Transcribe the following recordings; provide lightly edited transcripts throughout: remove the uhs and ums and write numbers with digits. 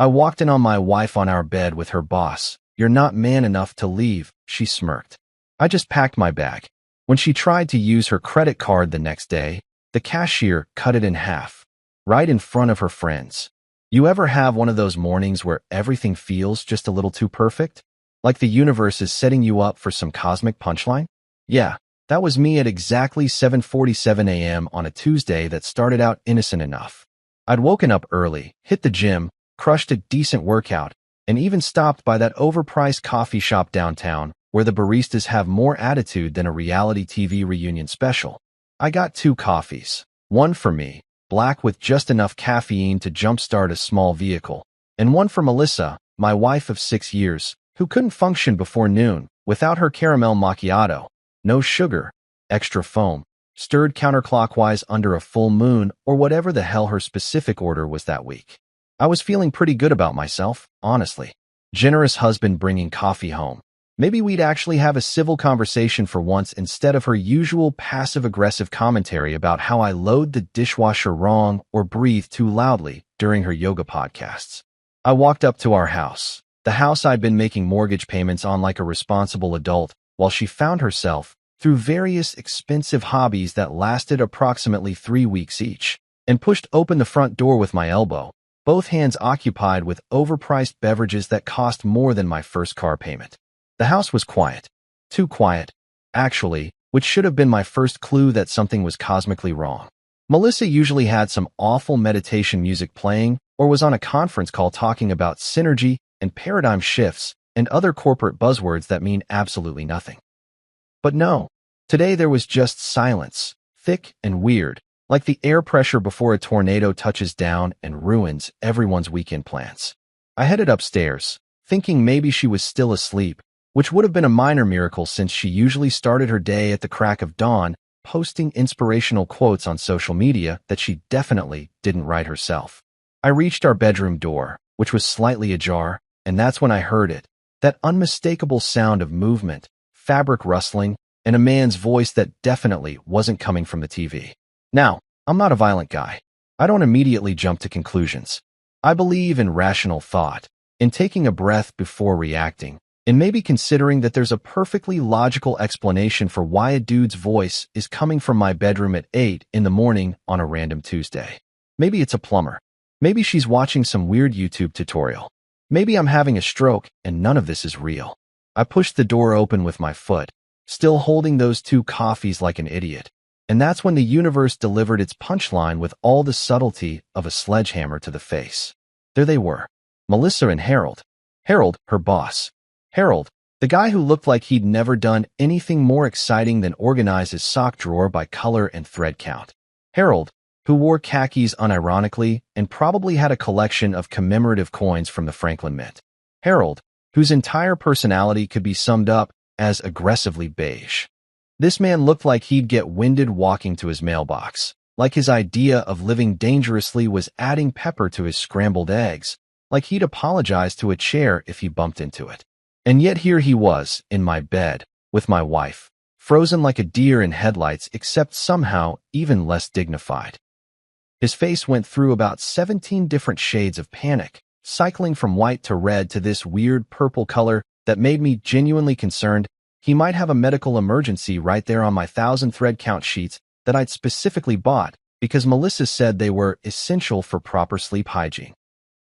I walked in on my wife on our bed with her boss. "You're not man enough to leave," she smirked. I just packed my bag. When she tried to use her credit card the next day, the cashier cut it in half, right in front of her friends. You ever have one of those mornings where everything feels just a little too perfect? Like the universe is setting you up for some cosmic punchline? Yeah, that was me at exactly 7:47 a.m. on a Tuesday that started out innocent enough. I'd woken up early, hit the gym, crushed a decent workout, and even stopped by that overpriced coffee shop downtown where the baristas have more attitude than a reality TV reunion special. I got 2 coffees, one for me, black with just enough caffeine to jumpstart a small vehicle, and one for Melissa, my wife of 6 years, who couldn't function before noon without her caramel macchiato. No sugar, extra foam, stirred counterclockwise under a full moon, or whatever the hell her specific order was that week. I was feeling pretty good about myself, honestly. Generous husband bringing coffee home. Maybe we'd actually have a civil conversation for once instead of her usual passive-aggressive commentary about how I load the dishwasher wrong or breathe too loudly during her yoga podcasts. I walked up to our house, the house I'd been making mortgage payments on like a responsible adult, while she found herself through various expensive hobbies that lasted approximately 3 weeks each, and pushed open the front door with my elbow, both hands occupied with overpriced beverages that cost more than my first car payment. The house was quiet. Too quiet, actually, which should have been my first clue that something was cosmically wrong. Melissa usually had some awful meditation music playing or was on a conference call talking about synergy and paradigm shifts and other corporate buzzwords that mean absolutely nothing. But no, today there was just silence, thick and weird, like the air pressure before a tornado touches down and ruins everyone's weekend plans. I headed upstairs, thinking maybe she was still asleep, which would have been a minor miracle since she usually started her day at the crack of dawn, posting inspirational quotes on social media that she definitely didn't write herself. I reached our bedroom door, which was slightly ajar, and that's when I heard it, that unmistakable sound of movement, fabric rustling, and a man's voice that definitely wasn't coming from the TV. Now, I'm not a violent guy. I don't immediately jump to conclusions. I believe in rational thought, in taking a breath before reacting, and maybe considering that there's a perfectly logical explanation for why a dude's voice is coming from my bedroom at 8 in the morning on a random Tuesday. Maybe it's a plumber. Maybe she's watching some weird YouTube tutorial. Maybe I'm having a stroke and none of this is real. I pushed the door open with my foot, still holding those 2 coffees like an idiot. And that's when the universe delivered its punchline with all the subtlety of a sledgehammer to the face. There they were, Melissa and Harold. Harold, her boss. Harold, the guy who looked like he'd never done anything more exciting than organize his sock drawer by color and thread count. Harold, who wore khakis unironically and probably had a collection of commemorative coins from the Franklin Mint. Harold, whose entire personality could be summed up as aggressively beige. This man looked like he'd get winded walking to his mailbox, like his idea of living dangerously was adding pepper to his scrambled eggs, like he'd apologize to a chair if he bumped into it. And yet here he was, in my bed, with my wife, frozen like a deer in headlights except somehow even less dignified. His face went through about 17 different shades of panic, cycling from white to red to this weird purple color that made me genuinely concerned he might have a medical emergency right there on my 1,000 thread count sheets that I'd specifically bought because Melissa said they were essential for proper sleep hygiene.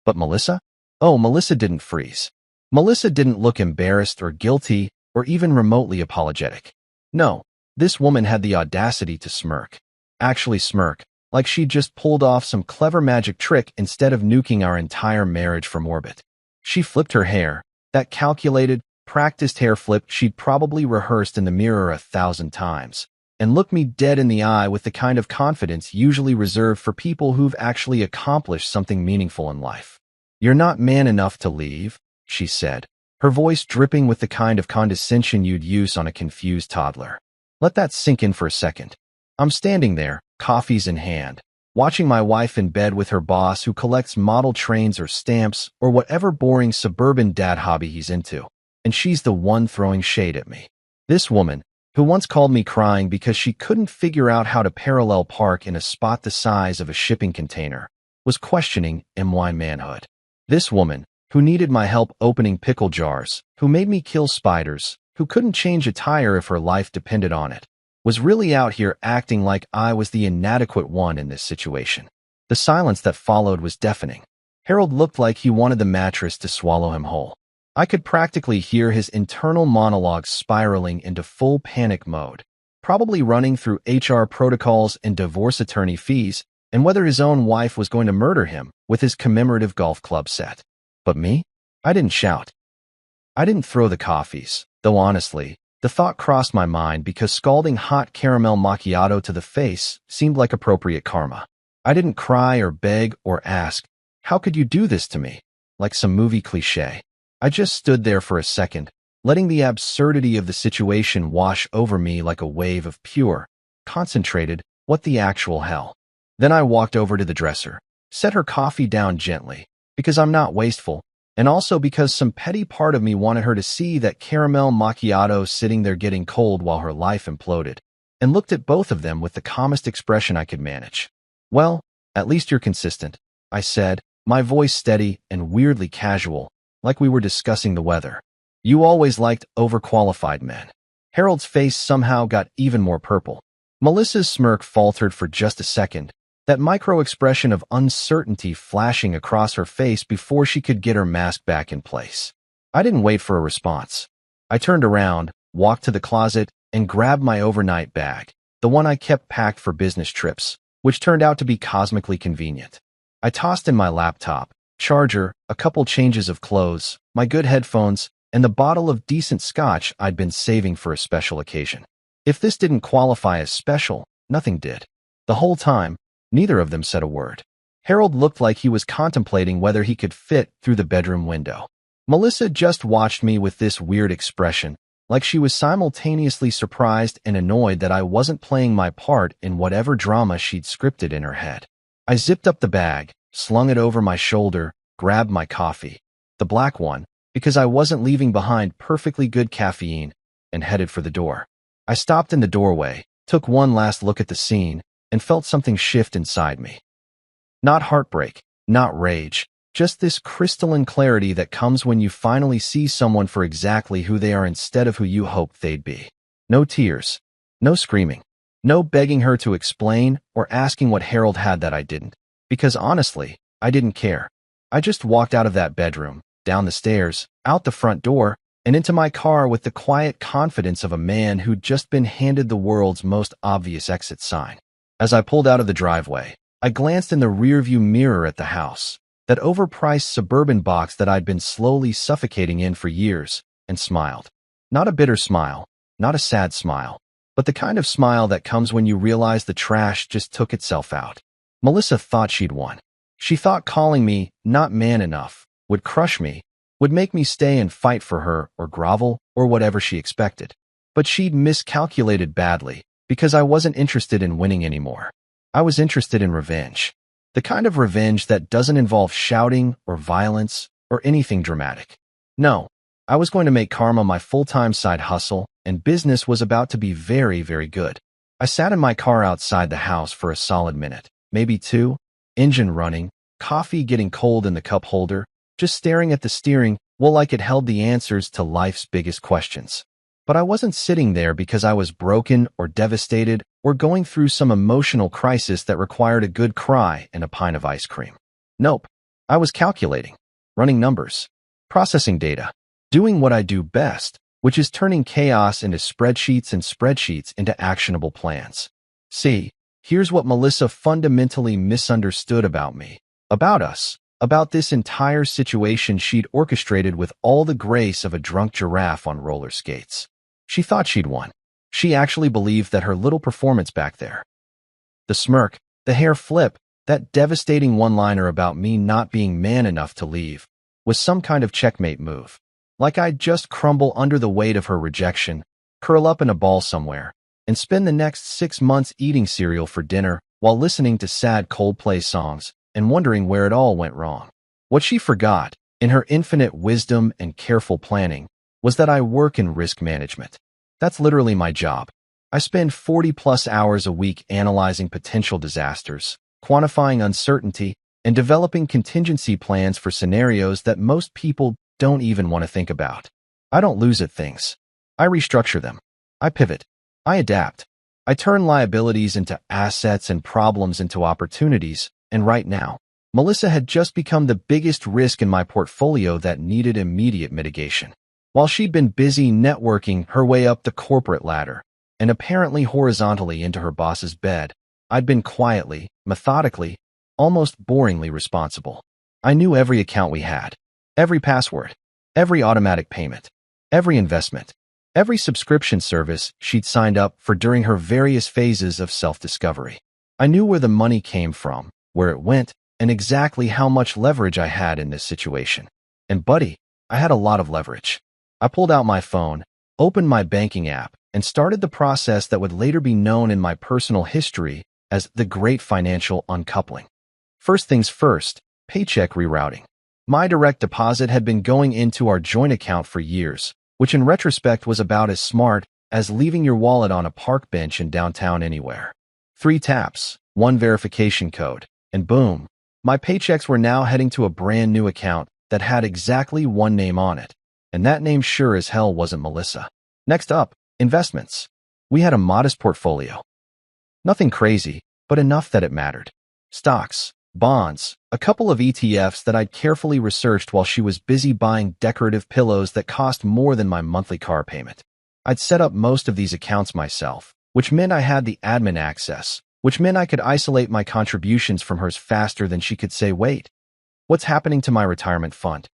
But Melissa? Oh, Melissa didn't freeze. Melissa didn't look embarrassed or guilty or even remotely apologetic. No, this woman had the audacity to smirk. Actually smirk, like she'd just pulled off some clever magic trick instead of nuking our entire marriage from orbit. She flipped her hair, that calculated, practiced hair flip she'd probably rehearsed in the mirror 1,000 times, and looked me dead in the eye with the kind of confidence usually reserved for people who've actually accomplished something meaningful in life. "You're not man enough to leave," she said, her voice dripping with the kind of condescension you'd use on a confused toddler. Let that sink in for a second. I'm standing there, coffees in hand, watching my wife in bed with her boss who collects model trains or stamps or whatever boring suburban dad hobby he's into, and she's the one throwing shade at me. This woman, who once called me crying because she couldn't figure out how to parallel park in a spot the size of a shipping container, was questioning my manhood. This woman, who needed my help opening pickle jars, who made me kill spiders, who couldn't change a tire if her life depended on it, was really out here acting like I was the inadequate one in this situation. The silence that followed was deafening. Harold looked like he wanted the mattress to swallow him whole. I could practically hear his internal monologue spiraling into full panic mode, probably running through HR protocols and divorce attorney fees, and whether his own wife was going to murder him with his commemorative golf club set. But me? I didn't shout. I didn't throw the coffees, though honestly, the thought crossed my mind because scalding hot caramel macchiato to the face seemed like appropriate karma. I didn't cry or beg or ask, "How could you do this to me?" like some movie cliché. I just stood there for a second, letting the absurdity of the situation wash over me like a wave of pure, concentrated, what the actual hell. Then I walked over to the dresser, set her coffee down gently, because I'm not wasteful, and also because some petty part of me wanted her to see that caramel macchiato sitting there getting cold while her life imploded, and looked at both of them with the calmest expression I could manage. "Well, at least you're consistent," I said, my voice steady and weirdly casual, like we were discussing the weather. "You always liked overqualified men." Harold's face somehow got even more purple. Melissa's smirk faltered for just a second, that micro-expression of uncertainty flashing across her face before she could get her mask back in place. I didn't wait for a response. I turned around, walked to the closet, and grabbed my overnight bag, the one I kept packed for business trips, which turned out to be cosmically convenient. I tossed in my laptop, charger, a couple changes of clothes, my good headphones, and the bottle of decent scotch I'd been saving for a special occasion. If this didn't qualify as special, nothing did. The whole time, neither of them said a word. Harold looked like he was contemplating whether he could fit through the bedroom window. Melissa just watched me with this weird expression, like she was simultaneously surprised and annoyed that I wasn't playing my part in whatever drama she'd scripted in her head. I zipped up the bag, slung it over my shoulder, grabbed my coffee, the black one, because I wasn't leaving behind perfectly good caffeine, and headed for the door. I stopped in the doorway, took one last look at the scene, and felt something shift inside me. Not heartbreak, not rage, just this crystalline clarity that comes when you finally see someone for exactly who they are instead of who you hoped they'd be. No tears, no screaming, no begging her to explain or asking what Harold had that I didn't, because honestly, I didn't care. I just walked out of that bedroom, down the stairs, out the front door, and into my car with the quiet confidence of a man who'd just been handed the world's most obvious exit sign. As I pulled out of the driveway, I glanced in the rearview mirror at the house, that overpriced suburban box that I'd been slowly suffocating in for years, and smiled. Not a bitter smile, not a sad smile, but the kind of smile that comes when you realize the trash just took itself out. Melissa thought she'd won. She thought calling me not man enough would crush me, would make me stay and fight for her or grovel or whatever she expected. But she'd miscalculated badly, because I wasn't interested in winning anymore. I was interested in revenge. The kind of revenge that doesn't involve shouting or violence or anything dramatic. No, I was going to make karma my full-time side hustle, and business was about to be very, very good. I sat in my car outside the house for a solid minute, maybe two, engine running, coffee getting cold in the cup holder, just staring at the steering wheel like it held the answers to life's biggest questions. But I wasn't sitting there because I was broken or devastated or going through some emotional crisis that required a good cry and a pint of ice cream. Nope. I was calculating, running numbers, processing data, doing what I do best, which is turning chaos into spreadsheets and spreadsheets into actionable plans. See, here's what Melissa fundamentally misunderstood about me, about us, about this entire situation she'd orchestrated with all the grace of a drunk giraffe on roller skates. She thought she'd won. She actually believed that her little performance back there, the smirk, the hair flip, that devastating one-liner about me not being man enough to leave, was some kind of checkmate move. Like I'd just crumble under the weight of her rejection, curl up in a ball somewhere, and spend the next 6 months eating cereal for dinner while listening to sad Coldplay songs and wondering where it all went wrong. What she forgot, in her infinite wisdom and careful planning, was that I work in risk management. That's literally my job. I spend 40-plus hours a week analyzing potential disasters, quantifying uncertainty, and developing contingency plans for scenarios that most people don't even want to think about. I don't lose at things. I restructure them. I pivot. I adapt. I turn liabilities into assets and problems into opportunities, and right now, Melissa had just become the biggest risk in my portfolio that needed immediate mitigation. While she'd been busy networking her way up the corporate ladder, and apparently horizontally into her boss's bed, I'd been quietly, methodically, almost boringly responsible. I knew every account we had, every password, every automatic payment, every investment, every subscription service she'd signed up for during her various phases of self-discovery. I knew where the money came from, where it went, and exactly how much leverage I had in this situation. And buddy, I had a lot of leverage. I pulled out my phone, opened my banking app, and started the process that would later be known in my personal history as the Great Financial Uncoupling. First things first, paycheck rerouting. My direct deposit had been going into our joint account for years, which in retrospect was about as smart as leaving your wallet on a park bench in downtown anywhere. 3 taps, 1 verification code, and boom, my paychecks were now heading to a brand new account that had exactly 1 name on it. And that name sure as hell wasn't Melissa. Next up, investments. We had a modest portfolio. Nothing crazy, but enough that it mattered. Stocks, bonds, a couple of ETFs that I'd carefully researched while she was busy buying decorative pillows that cost more than my monthly car payment. I'd set up most of these accounts myself, which meant I had the admin access, which meant I could isolate my contributions from hers faster than she could say, wait, what's happening to my retirement fund?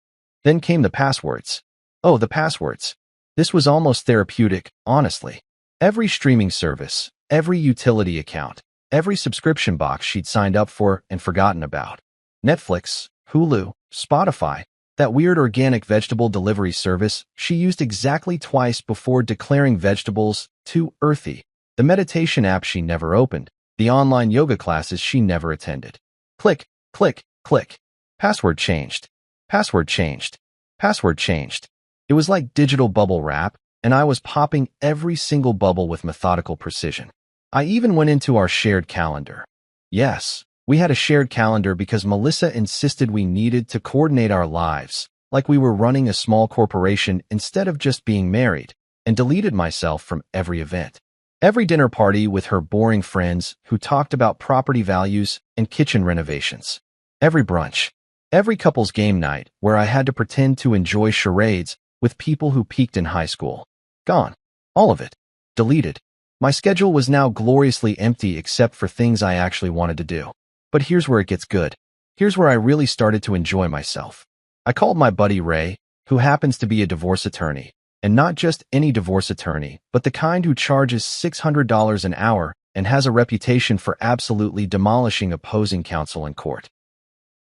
Then came the passwords. Oh, the passwords. This was almost therapeutic, honestly. Every streaming service, every utility account, every subscription box she'd signed up for and forgotten about. Netflix, Hulu, Spotify, that weird organic vegetable delivery service she used exactly twice before declaring vegetables too earthy. The meditation app she never opened, the online yoga classes she never attended. Click, click, click. Password changed. Password changed. Password changed. It was like digital bubble wrap, and I was popping every single bubble with methodical precision. I even went into our shared calendar. Yes, we had a shared calendar because Melissa insisted we needed to coordinate our lives, like we were running a small corporation instead of just being married, and deleted myself from every event. Every dinner party with her boring friends who talked about property values and kitchen renovations. Every brunch. Every couple's game night where I had to pretend to enjoy charades with people who peaked in high school. Gone. All of it. Deleted. My schedule was now gloriously empty except for things I actually wanted to do. But here's where it gets good. Here's where I really started to enjoy myself. I called my buddy Ray, who happens to be a divorce attorney, and not just any divorce attorney, but the kind who charges $600 an hour and has a reputation for absolutely demolishing opposing counsel in court.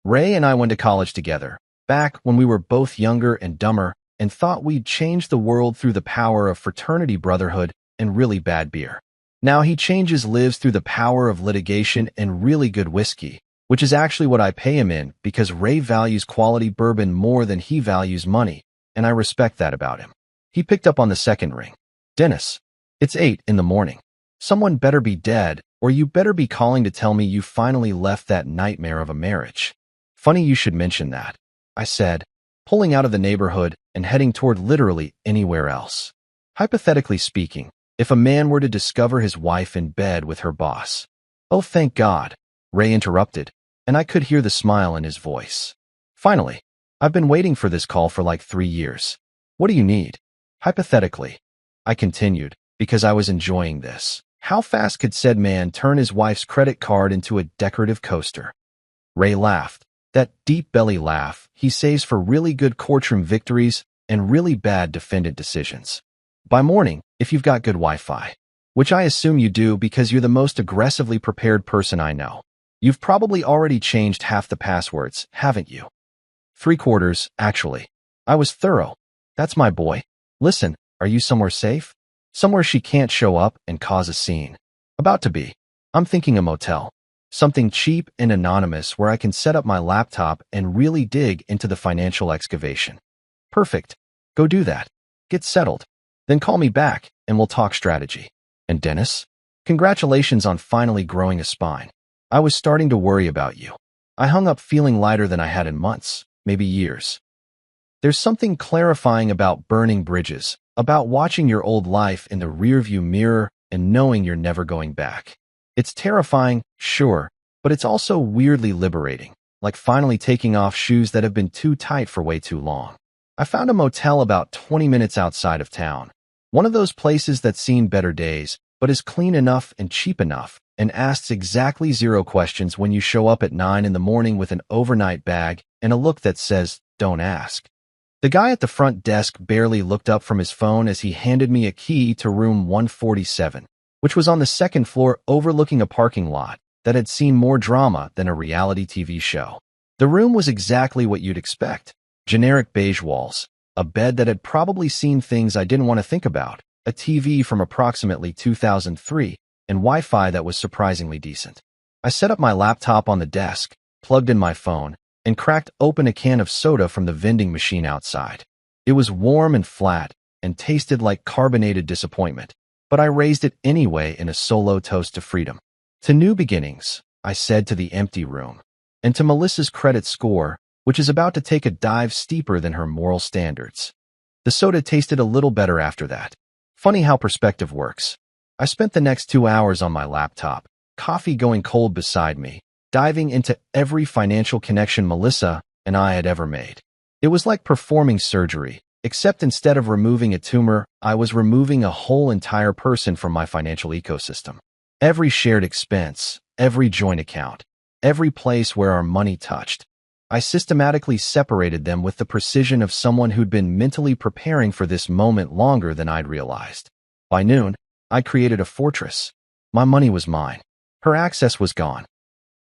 Ray and I went to college together, back when we were both younger and dumber, and thought we'd change the world through the power of fraternity brotherhood and really bad beer. Now he changes lives through the power of litigation and really good whiskey, which is actually what I pay him in because Ray values quality bourbon more than he values money, and I respect that about him. He picked up on the second ring. Dennis, it's 8 in the morning. Someone better be dead, or you better be calling to tell me you finally left that nightmare of a marriage. Funny you should mention that, I said, pulling out of the neighborhood and heading toward literally anywhere else. Hypothetically speaking, if a man were to discover his wife in bed with her boss. Oh, thank God, Ray interrupted, and I could hear the smile in his voice. Finally, I've been waiting for this call for like 3 years. What do you need? Hypothetically, I continued, because I was enjoying this. How fast could said man turn his wife's credit card into a decorative coaster? Ray laughed. That deep belly laugh he saves for really good courtroom victories and really bad defendant decisions. By morning, if you've got good Wi-Fi, which I assume you do because you're the most aggressively prepared person I know, you've probably already changed half the passwords, haven't you? 3/4, actually. I was thorough. That's my boy. Listen, are you somewhere safe? Somewhere she can't show up and cause a scene. About to be. I'm thinking a motel. Something cheap and anonymous where I can set up my laptop and really dig into the financial excavation. Perfect. Go do that. Get settled. Then call me back and we'll talk strategy. And Dennis, congratulations on finally growing a spine. I was starting to worry about you. I hung up feeling lighter than I had in months, maybe years. There's something clarifying about burning bridges, about watching your old life in the rearview mirror and knowing you're never going back. It's terrifying, sure, but it's also weirdly liberating, like finally taking off shoes that have been too tight for way too long. I found a motel about 20 minutes outside of town. One of those places that's seen better days, but is clean enough and cheap enough, and asks exactly 0 questions when you show up at 9 in the morning with an overnight bag and a look that says, "Don't ask." The guy at the front desk barely looked up from his phone as he handed me a key to room 147, which was on the 2nd floor overlooking a parking lot that had seen more drama than a reality TV show. The room was exactly what you'd expect. Generic beige walls, a bed that had probably seen things I didn't want to think about, a TV from approximately 2003, and Wi-Fi that was surprisingly decent. I set up my laptop on the desk, plugged in my phone, and cracked open a can of soda from the vending machine outside. It was warm and flat, and tasted like carbonated disappointment, but I raised it anyway in a solo toast to freedom. To new beginnings, I said to the empty room, and to Melissa's credit score, which is about to take a dive steeper than her moral standards. The soda tasted a little better after that. Funny how perspective works. I spent the next 2 hours on my laptop, coffee going cold beside me, diving into every financial connection Melissa and I had ever made. It was like performing surgery, except instead of removing a tumor, I was removing a whole entire person from my financial ecosystem. Every shared expense, every joint account, every place where our money touched. I systematically separated them with the precision of someone who'd been mentally preparing for this moment longer than I'd realized. By noon, I created a fortress. My money was mine. Her access was gone.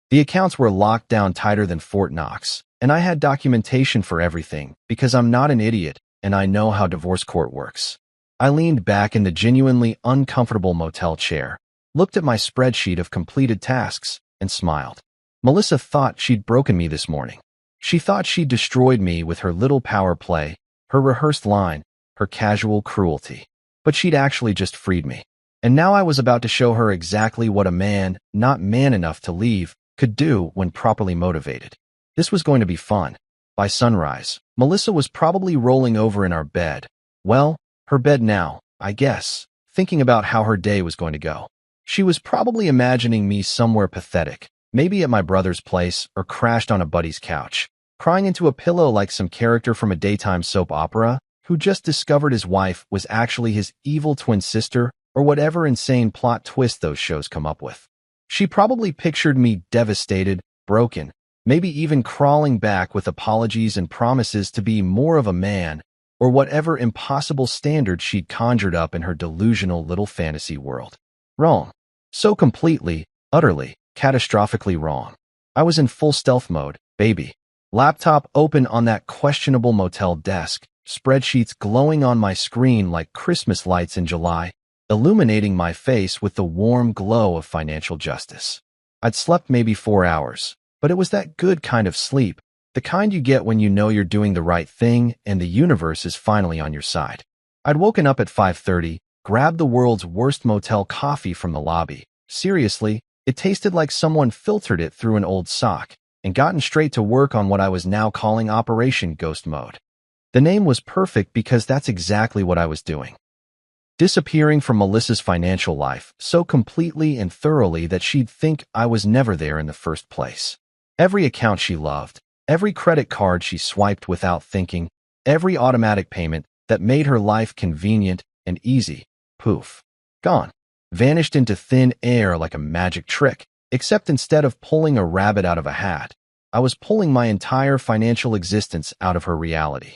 The accounts were locked down tighter than Fort Knox, and I had documentation for everything because I'm not an idiot and I know how divorce court works. I leaned back in the genuinely uncomfortable motel chair, looked at my spreadsheet of completed tasks, and smiled. Melissa thought she'd broken me this morning. She thought she'd destroyed me with her little power play, her rehearsed line, her casual cruelty. But she'd actually just freed me. And now I was about to show her exactly what a man, not man enough to leave, could do when properly motivated. This was going to be fun. By sunrise, Melissa was probably rolling over in our bed. Well, her bed now, I guess, thinking about how her day was going to go. She was probably imagining me somewhere pathetic, maybe at my brother's place or crashed on a buddy's couch, crying into a pillow like some character from a daytime soap opera who just discovered his wife was actually his evil twin sister or whatever insane plot twist those shows come up with. She probably pictured me devastated, broken, maybe even crawling back with apologies and promises to be more of a man or whatever impossible standard she'd conjured up in her delusional little fantasy world. Wrong. So completely, utterly, catastrophically wrong. I was in full stealth mode, baby. Laptop open on that questionable motel desk, spreadsheets glowing on my screen like Christmas lights in July, illuminating my face with the warm glow of financial justice. I'd slept maybe 4 hours, but it was that good kind of sleep, the kind you get when you know you're doing the right thing and the universe is finally on your side. I'd woken up at 5:30, grabbed the world's worst motel coffee from the lobby. Seriously, it tasted like someone filtered it through an old sock, and gotten straight to work on what I was now calling Operation Ghost Mode. The name was perfect because that's exactly what I was doing. Disappearing from Melissa's financial life so completely and thoroughly that she'd think I was never there in the first place. Every account she loved, every credit card she swiped without thinking, every automatic payment that made her life convenient and easy, poof, gone. Vanished into thin air like a magic trick, except instead of pulling a rabbit out of a hat, I was pulling my entire financial existence out of her reality.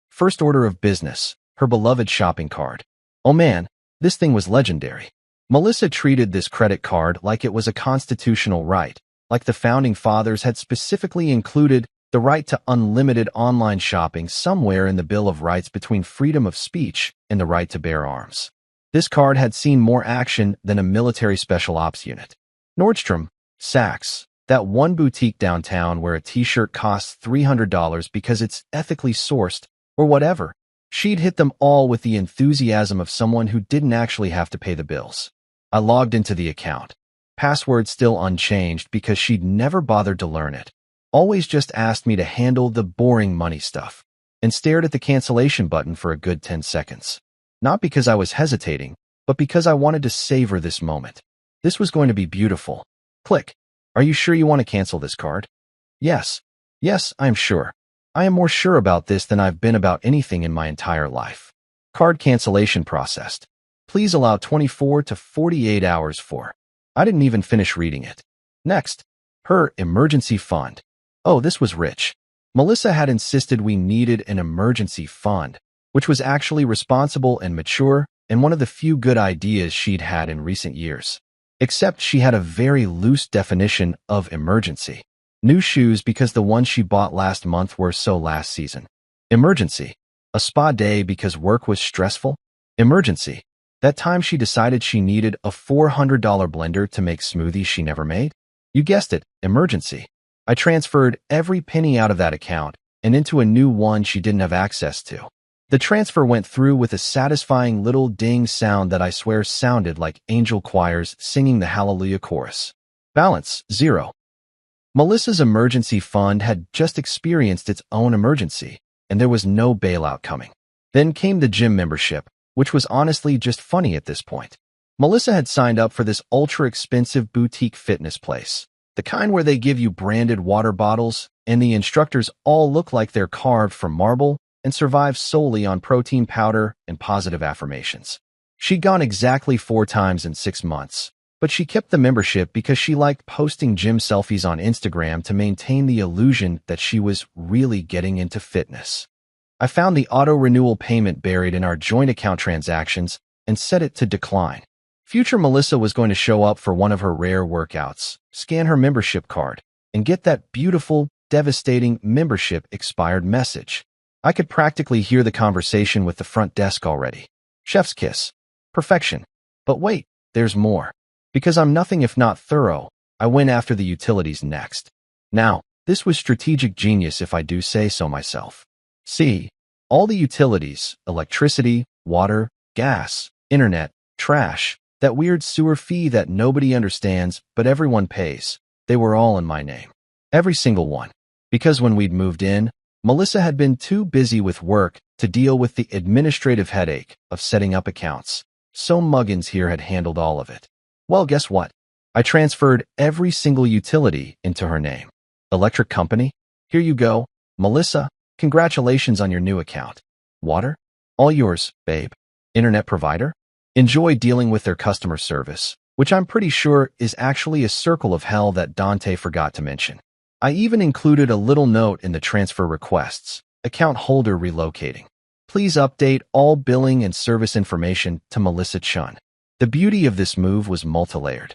First order of business, her beloved shopping card. Oh man, this thing was legendary. Melissa treated this credit card like it was a constitutional right, like the founding fathers had specifically included the right to unlimited online shopping somewhere in the Bill of Rights between freedom of speech and the right to bear arms. This card had seen more action than a military special ops unit. Nordstrom, Saks, that one boutique downtown where a t-shirt costs $300 because it's ethically sourced, or whatever. She'd hit them all with the enthusiasm of someone who didn't actually have to pay the bills. I logged into the account. Password still unchanged because she'd never bothered to learn it. always just asked me to handle the boring money stuff, and stared at the cancellation button for a good 10 seconds. Not because I was hesitating, but because I wanted to savor this moment. This was going to be beautiful. Click. Are you sure you want to cancel this card? Yes. Yes, I am sure. I am more sure about this than I've been about anything in my entire life. Card cancellation processed. Please allow 24 to 48 hours for. I didn't even finish reading it. Next. Her emergency fund. Oh, this was rich. Melissa had insisted we needed an emergency fund, which was actually responsible and mature and one of the few good ideas she'd had in recent years. Except she had a very loose definition of emergency. New shoes because the ones she bought last month were so last season. Emergency. A spa day because work was stressful. Emergency. That time she decided she needed a $400 blender to make smoothies she never made. You guessed it, emergency. I transferred every penny out of that account and into a new one she didn't have access to. The transfer went through with a satisfying little ding sound that I swear sounded like angel choirs singing the Hallelujah chorus. Balance, 0. Melissa's emergency fund had just experienced its own emergency, and there was no bailout coming. Then came the gym membership, which was honestly just funny at this point. Melissa had signed up for this ultra-expensive boutique fitness place, the kind where they give you branded water bottles, and the instructors all look like they're carved from marble and survive solely on protein powder and positive affirmations. She'd gone exactly 4 times in 6 months, but she kept the membership because she liked posting gym selfies on Instagram to maintain the illusion that she was really getting into fitness. I found the auto-renewal payment buried in our joint account transactions and set it to decline. Future Melissa was going to show up for one of her rare workouts, scan her membership card, and get that beautiful, devastating membership expired message. I could practically hear the conversation with the front desk already. Chef's kiss. Perfection. But wait, there's more. Because I'm nothing if not thorough, I went after the utilities next. Now, this was strategic genius if I do say so myself. See, all the utilities, electricity, water, gas, internet, trash, that weird sewer fee that nobody understands but everyone pays, they were all in my name. Every single one. Because when we'd moved in, Melissa had been too busy with work to deal with the administrative headache of setting up accounts, so Muggins here had handled all of it. Well, guess what? I transferred every single utility into her name. Electric company? Here you go. Melissa, congratulations on your new account. Water? All yours, babe. Internet provider? Enjoy dealing with their customer service, which I'm pretty sure is actually a circle of hell that Dante forgot to mention. I even included a little note in the transfer requests, account holder relocating. Please update all billing and service information to Melissa Chun. The beauty of this move was multi-layered.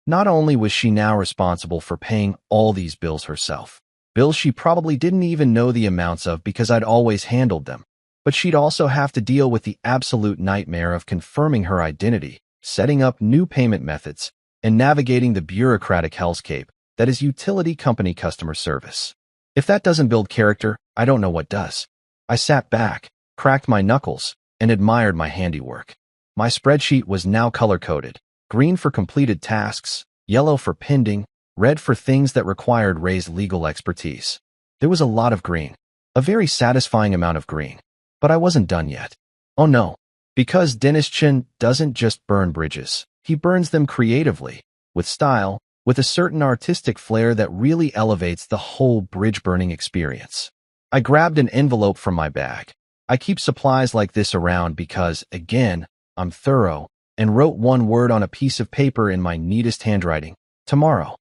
Not only was she now responsible for paying all these bills herself, bills she probably didn't even know the amounts of because I'd always handled them, but she'd also have to deal with the absolute nightmare of confirming her identity, setting up new payment methods, and navigating the bureaucratic hellscape that is utility company customer service. If that doesn't build character, I don't know what does. I sat back, cracked my knuckles, and admired my handiwork. My spreadsheet was now color-coded, green for completed tasks, yellow for pending, red for things that required Ray's legal expertise. There was a lot of green, a very satisfying amount of green, but I wasn't done yet. Oh no, because Dennis Chin doesn't just burn bridges, he burns them creatively, with style, with a certain artistic flair that really elevates the whole bridge-burning experience. I grabbed an envelope from my bag. I keep supplies like this around because, again, I'm thorough, and wrote one word on a piece of paper in my neatest handwriting. Tomorrow.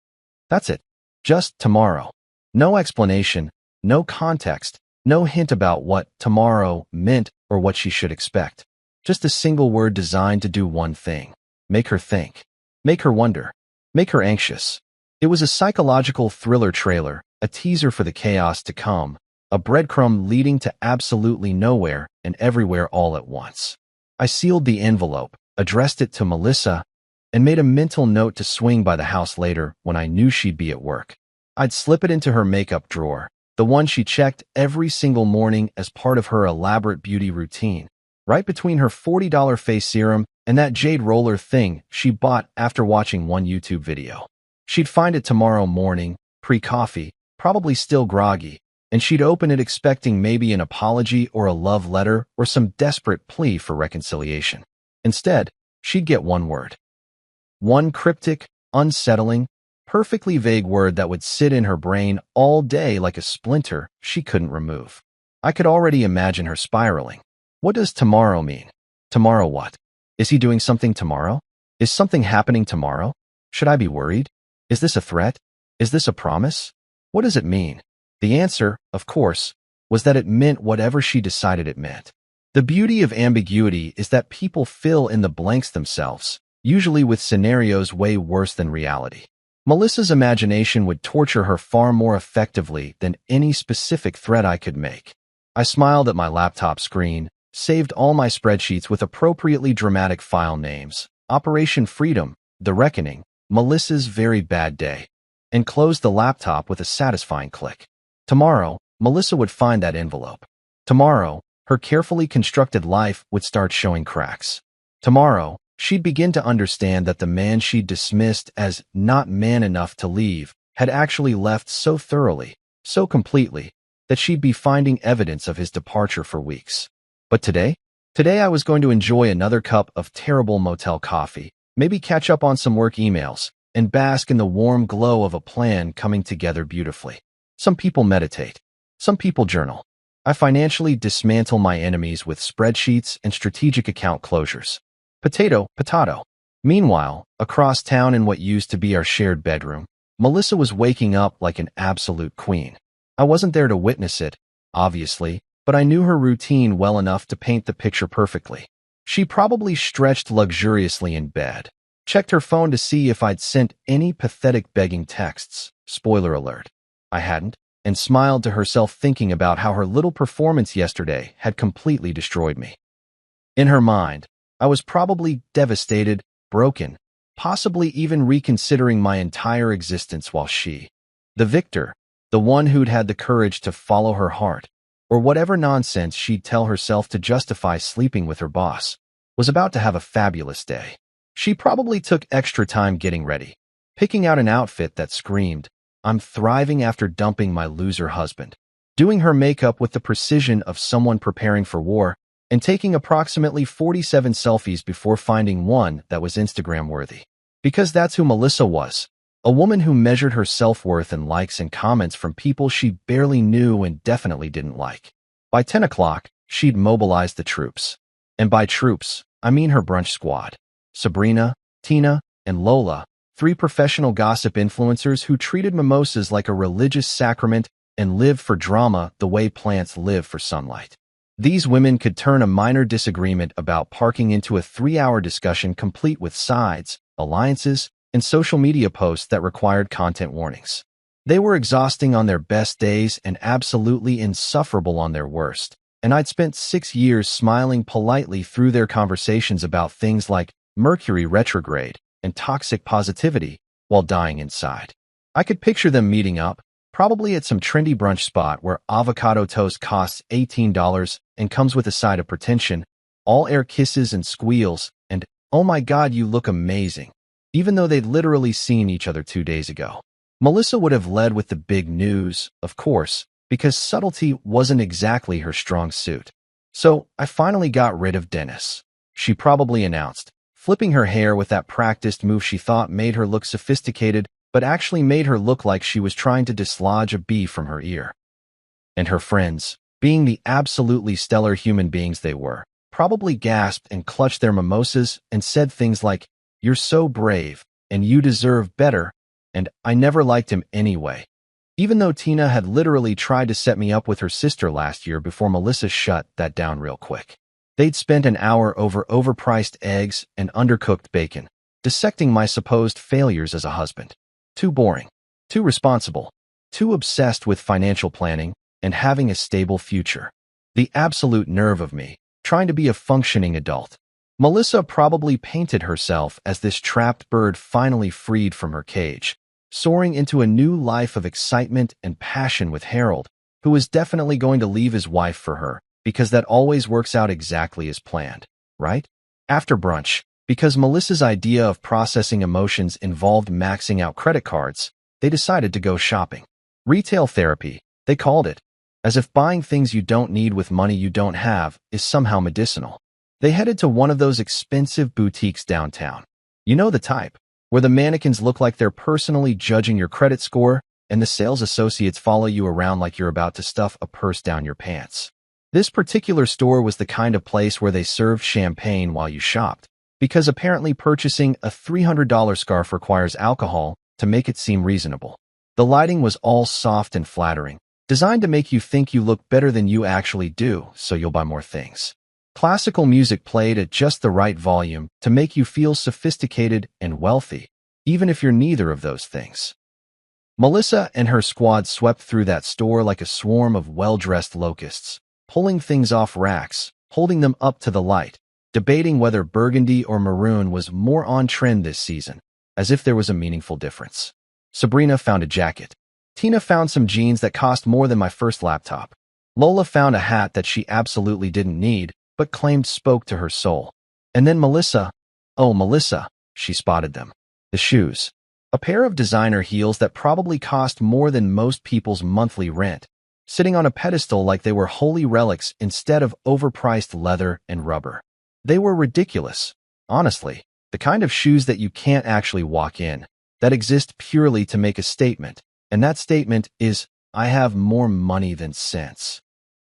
That's it. Just tomorrow. No explanation, no context, no hint about what tomorrow meant or what she should expect. Just a single word designed to do one thing. Make her think. Make her wonder. Make her anxious. It was a psychological thriller trailer, a teaser for the chaos to come, a breadcrumb leading to absolutely nowhere and everywhere all at once. I sealed the envelope, addressed it to Melissa, and made a mental note to swing by the house later when I knew she'd be at work. I'd slip it into her makeup drawer, the one she checked every single morning as part of her elaborate beauty routine, right between her $40 face serum and that jade roller thing she bought after watching one YouTube video. She'd find it tomorrow morning, pre-coffee, probably still groggy, and she'd open it expecting maybe an apology or a love letter or some desperate plea for reconciliation. Instead, she'd get one word. One cryptic, unsettling, perfectly vague word that would sit in her brain all day like a splinter she couldn't remove. I could already imagine her spiraling. What does tomorrow mean? Tomorrow what? Is he doing something tomorrow? Is something happening tomorrow? Should I be worried? Is this a threat? Is this a promise? What does it mean? The answer, of course, was that it meant whatever she decided it meant. The beauty of ambiguity is that people fill in the blanks themselves, usually with scenarios way worse than reality. Melissa's imagination would torture her far more effectively than any specific threat I could make. I smiled at my laptop screen, saved all my spreadsheets with appropriately dramatic file names, Operation Freedom, The Reckoning, Melissa's Very Bad Day, and closed the laptop with a satisfying click. Tomorrow, Melissa would find that envelope. Tomorrow, her carefully constructed life would start showing cracks. Tomorrow, she'd begin to understand that the man she'd dismissed as not man enough to leave had actually left so thoroughly, so completely, that she'd be finding evidence of his departure for weeks. But today I was going to enjoy another cup of terrible motel coffee, maybe catch up on some work emails, and bask in the warm glow of a plan coming together beautifully. Some people meditate. Some people journal. I financially dismantle my enemies with spreadsheets and strategic account closures. Potato, potato. Meanwhile, across town in what used to be our shared bedroom, Melissa was waking up like an absolute queen. I wasn't there to witness it, obviously, but I knew her routine well enough to paint the picture perfectly. She probably stretched luxuriously in bed, checked her phone to see if I'd sent any pathetic begging texts. Spoiler alert. I hadn't, and smiled to herself thinking about how her little performance yesterday had completely destroyed me. In her mind, I was probably devastated, broken, possibly even reconsidering my entire existence while she, the victor, the one who'd had the courage to follow her heart, or whatever nonsense she'd tell herself to justify sleeping with her boss, was about to have a fabulous day. She probably took extra time getting ready, picking out an outfit that screamed, "I'm thriving after dumping my loser husband," doing her makeup with the precision of someone preparing for war, and taking approximately 47 selfies before finding one that was Instagram-worthy. Because that's who Melissa was, a woman who measured her self-worth in likes and comments from people she barely knew and definitely didn't like. By 10 o'clock, she'd mobilized the troops. And by troops, I mean her brunch squad. Sabrina, Tina, and Lola, 3 professional gossip influencers who treated mimosas like a religious sacrament and lived for drama the way plants live for sunlight. These women could turn a minor disagreement about parking into a 3-hour discussion complete with sides, alliances, and social media posts that required content warnings. They were exhausting on their best days and absolutely insufferable on their worst, and I'd spent 6 years smiling politely through their conversations about things like Mercury retrograde and toxic positivity while dying inside. I could picture them meeting up, probably at some trendy brunch spot where avocado toast costs $18 and comes with a side of pretension, all air kisses and squeals, and, "Oh my God, you look amazing," even though they'd literally seen each other 2 days ago. Melissa would have led with the big news, of course, because subtlety wasn't exactly her strong suit. So I finally got rid of Dennis. She probably announced, flipping her hair with that practiced move she thought made her look sophisticated, but actually made her look like she was trying to dislodge a bee from her ear. And her friends, being the absolutely stellar human beings they were, probably gasped and clutched their mimosas and said things like, "You're so brave, and you deserve better," and "I never liked him anyway." Even though Tina had literally tried to set me up with her sister last year before Melissa shut that down real quick. They'd spent an hour over overpriced eggs and undercooked bacon, dissecting my supposed failures as a husband. Too boring, too responsible, too obsessed with financial planning and having a stable future. The absolute nerve of me, trying to be a functioning adult. Melissa probably painted herself as this trapped bird finally freed from her cage, soaring into a new life of excitement and passion with Harold, who was definitely going to leave his wife for her, because that always works out exactly as planned, right? After brunch, because Melissa's idea of processing emotions involved maxing out credit cards, they decided to go shopping. Retail therapy, they called it, as if buying things you don't need with money you don't have is somehow medicinal. They headed to one of those expensive boutiques downtown. You know the type, where the mannequins look like they're personally judging your credit score, and the sales associates follow you around like you're about to stuff a purse down your pants. This particular store was the kind of place where they served champagne while you shopped, because apparently purchasing a $300 scarf requires alcohol to make it seem reasonable. The lighting was all soft and flattering, designed to make you think you look better than you actually do, so you'll buy more things. Classical music played at just the right volume to make you feel sophisticated and wealthy, even if you're neither of those things. Melissa and her squad swept through that store like a swarm of well-dressed locusts, pulling things off racks, holding them up to the light, debating whether burgundy or maroon was more on trend this season, as if there was a meaningful difference. Sabrina found a jacket. Tina found some jeans that cost more than my first laptop. Lola found a hat that she absolutely didn't need, but claimed spoke to her soul. And then Melissa, she spotted them. The shoes. A pair of designer heels that probably cost more than most people's monthly rent, sitting on a pedestal like they were holy relics instead of overpriced leather and rubber. They were ridiculous, honestly, the kind of shoes that you can't actually walk in, that exist purely to make a statement, and that statement is, I have more money than sense.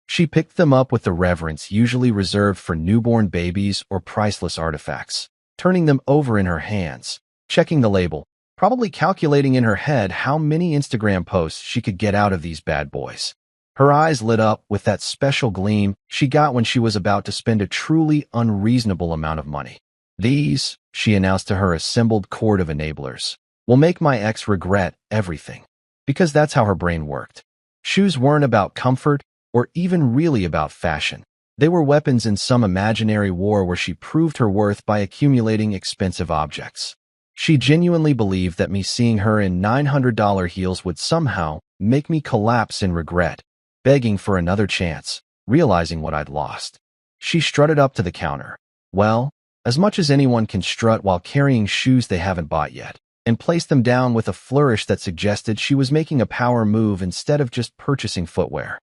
She picked them up with the reverence usually reserved for newborn babies or priceless artifacts, turning them over in her hands, checking the label, probably calculating in her head how many Instagram posts she could get out of these bad boys. Her eyes lit up with that special gleam she got when she was about to spend a truly unreasonable amount of money. These, she announced to her assembled court of enablers, will make my ex regret everything. Because that's how her brain worked. Shoes weren't about comfort or even really about fashion. They were weapons in some imaginary war where she proved her worth by accumulating expensive objects. She genuinely believed that me seeing her in $900 heels would somehow make me collapse in regret, begging for another chance, realizing what I'd lost. She strutted up to the counter. Well, as much as anyone can strut while carrying shoes they haven't bought yet, and placed them down with a flourish that suggested she was making a power move instead of just purchasing footwear.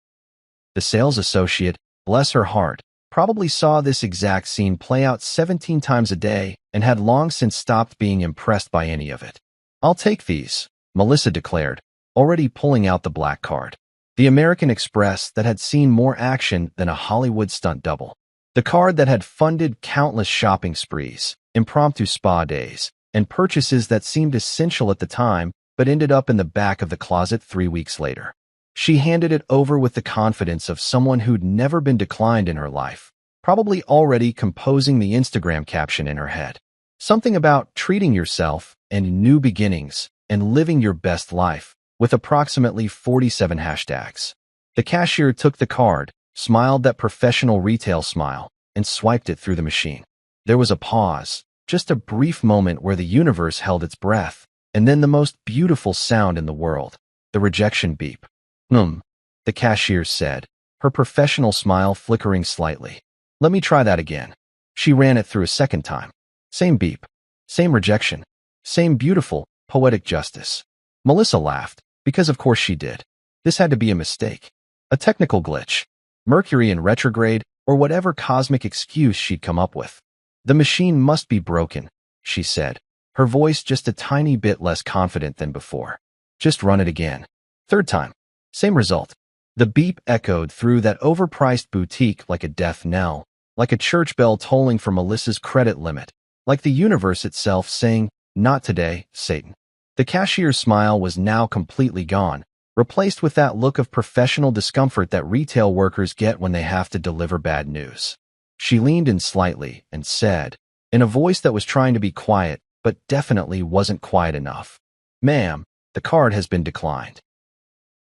The sales associate, bless her heart, probably saw this exact scene play out 17 times a day and had long since stopped being impressed by any of it. I'll take these, Melissa declared, already pulling out the black card. The American Express that had seen more action than a Hollywood stunt double. The card that had funded countless shopping sprees, impromptu spa days, and purchases that seemed essential at the time but ended up in the back of the closet 3 weeks later. She handed it over with the confidence of someone who'd never been declined in her life, probably already composing the Instagram caption in her head. Something about treating yourself and new beginnings and living your best life, with approximately 47 hashtags. The cashier took the card, smiled that professional retail smile, and swiped it through the machine. There was a pause, just a brief moment where the universe held its breath, and then the most beautiful sound in the world, the rejection beep. The cashier said, her professional smile flickering slightly. Let me try that again. She ran it through a second time. Same beep. Same rejection. Same beautiful, poetic justice. Melissa laughed, because of course she did. This had to be a mistake. A technical glitch. Mercury in retrograde, or whatever cosmic excuse she'd come up with. The machine must be broken, she said, her voice just a tiny bit less confident than before. Just run it again. Third time. Same result. The beep echoed through that overpriced boutique like a death knell, like a church bell tolling for Melissa's credit limit, like the universe itself saying, not today, Satan. The cashier's smile was now completely gone, replaced with that look of professional discomfort that retail workers get when they have to deliver bad news. She leaned in slightly and said, in a voice that was trying to be quiet, but definitely wasn't quiet enough, "Ma'am, the card has been declined."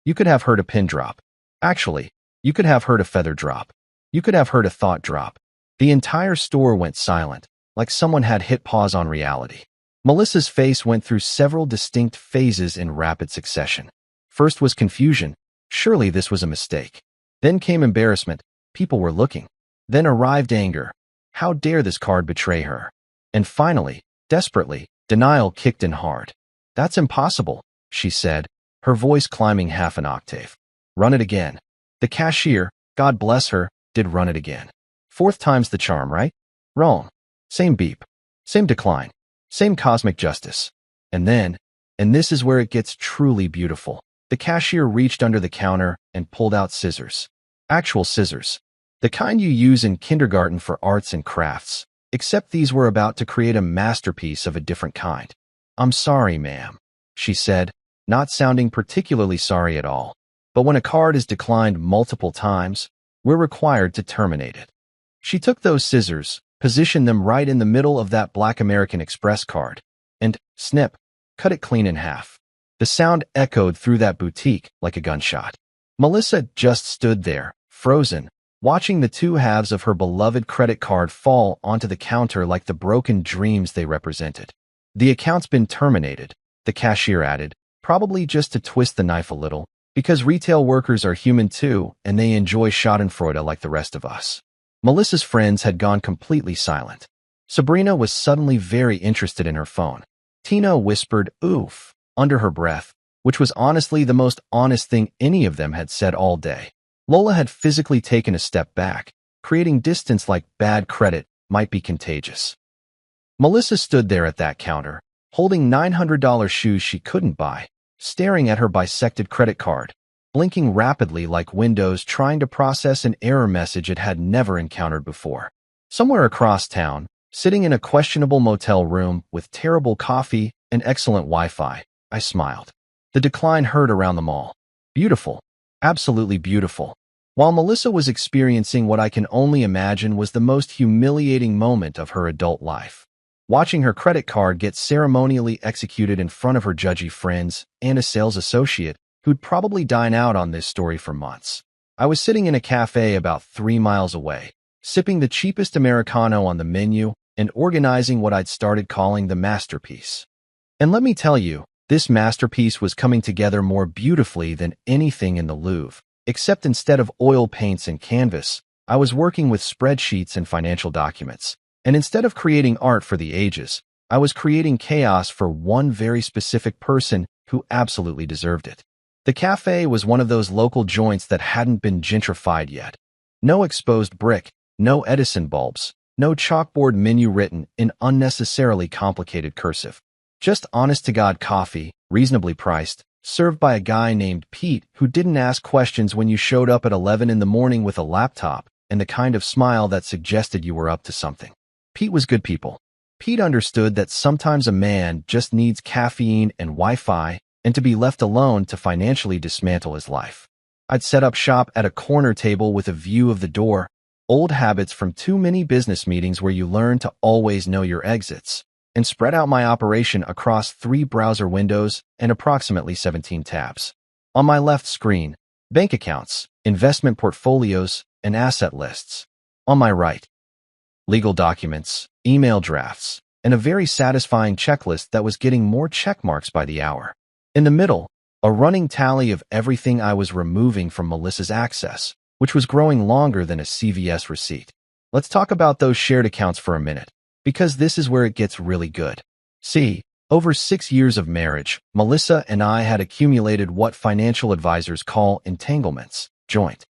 You could have heard a pin drop. Actually, you could have heard a feather drop. You could have heard a thought drop. The entire store went silent, like someone had hit pause on reality. Melissa's face went through several distinct phases in rapid succession. First was confusion. Surely this was a mistake. Then came embarrassment. People were looking. Then arrived anger. How dare this card betray her? And finally, desperately, denial kicked in hard. That's impossible, she said, her voice climbing half an octave. Run it again. The cashier, God bless her, did run it again. Fourth time's the charm, right? Wrong. Same beep. Same decline. Same cosmic justice. And this is where it gets truly beautiful. The cashier reached under the counter and pulled out scissors. Actual scissors. The kind you use in kindergarten for arts and crafts. Except these were about to create a masterpiece of a different kind. I'm sorry, ma'am, she said, not sounding particularly sorry at all. But when a card is declined multiple times, we're required to terminate it. She took those scissors, positioned them right in the middle of that Black American Express card, and, snip, cut it clean in half. The sound echoed through that boutique like a gunshot. Melissa just stood there, frozen, watching the two halves of her beloved credit card fall onto the counter like the broken dreams they represented. The account's been terminated, the cashier added, probably just to twist the knife a little, because retail workers are human too and they enjoy schadenfreude like the rest of us. Melissa's friends had gone completely silent. Sabrina was suddenly very interested in her phone. Tina whispered, "Oof," under her breath, which was honestly the most honest thing any of them had said all day. Lola had physically taken a step back, creating distance like bad credit might be contagious. Melissa stood there at that counter, holding $900 shoes she couldn't buy, staring at her bisected credit card, blinking rapidly like Windows trying to process an error message it had never encountered before. Somewhere across town, sitting in a questionable motel room with terrible coffee and excellent Wi-Fi, I smiled. The decline heard around the mall. Beautiful. Absolutely beautiful. While Melissa was experiencing what I can only imagine was the most humiliating moment of her adult life. Watching her credit card get ceremonially executed in front of her judgy friends and a sales associate who'd probably dine out on this story for months. I was sitting in a cafe about 3 miles away, sipping the cheapest Americano on the menu and organizing what I'd started calling the masterpiece. And let me tell you, this masterpiece was coming together more beautifully than anything in the Louvre, except instead of oil paints and canvas, I was working with spreadsheets and financial documents. And instead of creating art for the ages, I was creating chaos for one very specific person who absolutely deserved it. The cafe was one of those local joints that hadn't been gentrified yet. No exposed brick, no Edison bulbs, no chalkboard menu written in unnecessarily complicated cursive. Just honest-to-God coffee, reasonably priced, served by a guy named Pete who didn't ask questions when you showed up at 11 in the morning with a laptop and the kind of smile that suggested you were up to something. Pete was good people. Pete understood that sometimes a man just needs caffeine and Wi-Fi and to be left alone to financially dismantle his life. I'd set up shop at a corner table with a view of the door, old habits from too many business meetings where you learn to always know your exits, and spread out my operation across 3 browser windows and approximately 17 tabs. On my left screen, bank accounts, investment portfolios, and asset lists. On my right, legal documents, email drafts, and a very satisfying checklist that was getting more check marks by the hour. In the middle, a running tally of everything I was removing from Melissa's access, which was growing longer than a CVS receipt. Let's talk about those shared accounts for a minute, because this is where it gets really good. See, over 6 years of marriage, Melissa and I had accumulated what financial advisors call entanglements, joint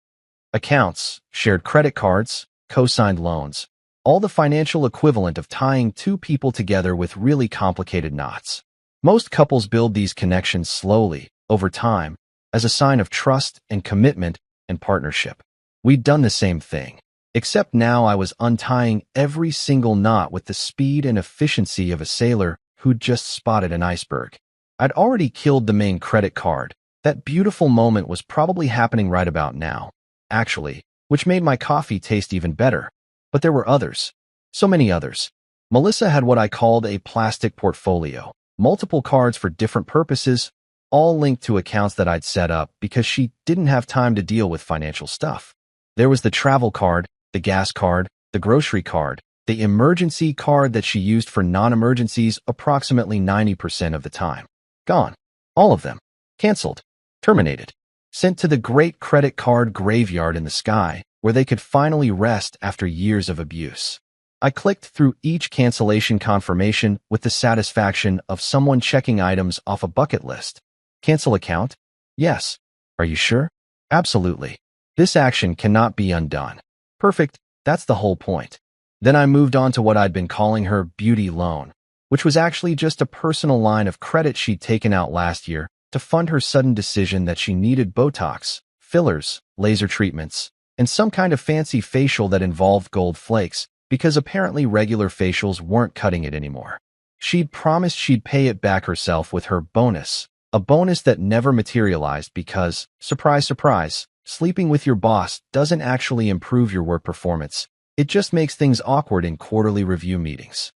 accounts, shared credit cards, co-signed loans, all the financial equivalent of tying 2 people together with really complicated knots. Most couples build these connections slowly, over time, as a sign of trust and commitment and partnership. We'd done the same thing, except now I was untying every single knot with the speed and efficiency of a sailor who'd just spotted an iceberg. I'd already killed the main credit card. That beautiful moment was probably happening right about now, actually, which made my coffee taste even better. But there were others. So many others. Melissa had what I called a plastic portfolio. Multiple cards for different purposes, all linked to accounts that I'd set up because she didn't have time to deal with financial stuff. There was the travel card, the gas card, the grocery card, the emergency card that she used for non-emergencies approximately 90% of the time. Gone. All of them. Canceled. Terminated. Sent to the great credit card graveyard in the sky, where they could finally rest after years of abuse. I clicked through each cancellation confirmation with the satisfaction of someone checking items off a bucket list. Cancel account? Yes. Are you sure? Absolutely. This action cannot be undone. Perfect. That's the whole point. Then I moved on to what I'd been calling her beauty loan, which was actually just a personal line of credit she'd taken out last year to fund her sudden decision that she needed Botox, fillers, laser treatments, and some kind of fancy facial that involved gold flakes, because apparently regular facials weren't cutting it anymore. She'd promised she'd pay it back herself with her bonus, a bonus that never materialized because, surprise, surprise, sleeping with your boss doesn't actually improve your work performance. It just makes things awkward in quarterly review meetings.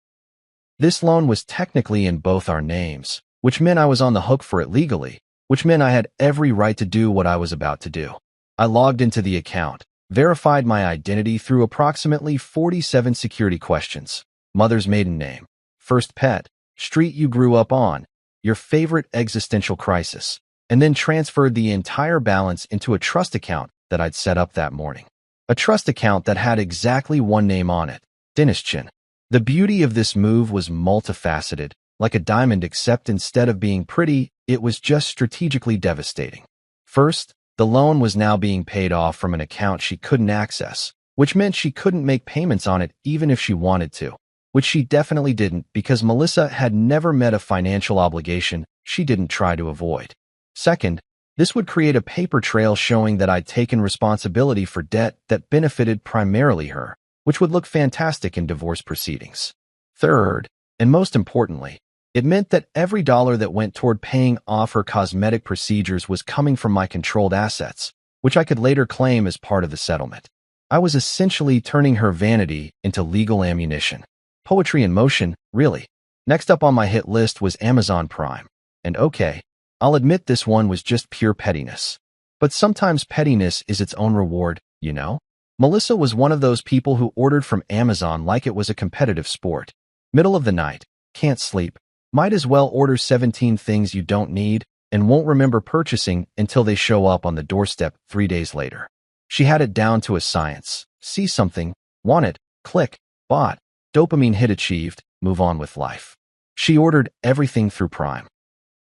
This loan was technically in both our names, which meant I was on the hook for it legally, which meant I had every right to do what I was about to do. I logged into the account, verified my identity through approximately 47 security questions: mother's maiden name, first pet, street you grew up on, your favorite existential crisis, and then transferred the entire balance into a trust account that I'd set up that morning. A trust account that had exactly one name on it, Dennis-chan. The beauty of this move was multifaceted, like a diamond, except instead of being pretty, it was just strategically devastating. First, the loan was now being paid off from an account she couldn't access, which meant she couldn't make payments on it even if she wanted to, which she definitely didn't because Melissa had never met a financial obligation she didn't try to avoid. Second, this would create a paper trail showing that I'd taken responsibility for debt that benefited primarily her, which would look fantastic in divorce proceedings. Third, and most importantly, it meant that every dollar that went toward paying off her cosmetic procedures was coming from my controlled assets, which I could later claim as part of the settlement. I was essentially turning her vanity into legal ammunition. Poetry in motion, really. Next up on my hit list was Amazon Prime. And okay, I'll admit this one was just pure pettiness. But sometimes pettiness is its own reward, you know? Melissa was one of those people who ordered from Amazon like it was a competitive sport. Middle of the night, can't sleep, might as well order 17 things you don't need and won't remember purchasing until they show up on the doorstep 3 days later. She had it down to a science. See something, want it, click, bought, dopamine hit achieved, move on with life. She ordered everything through Prime.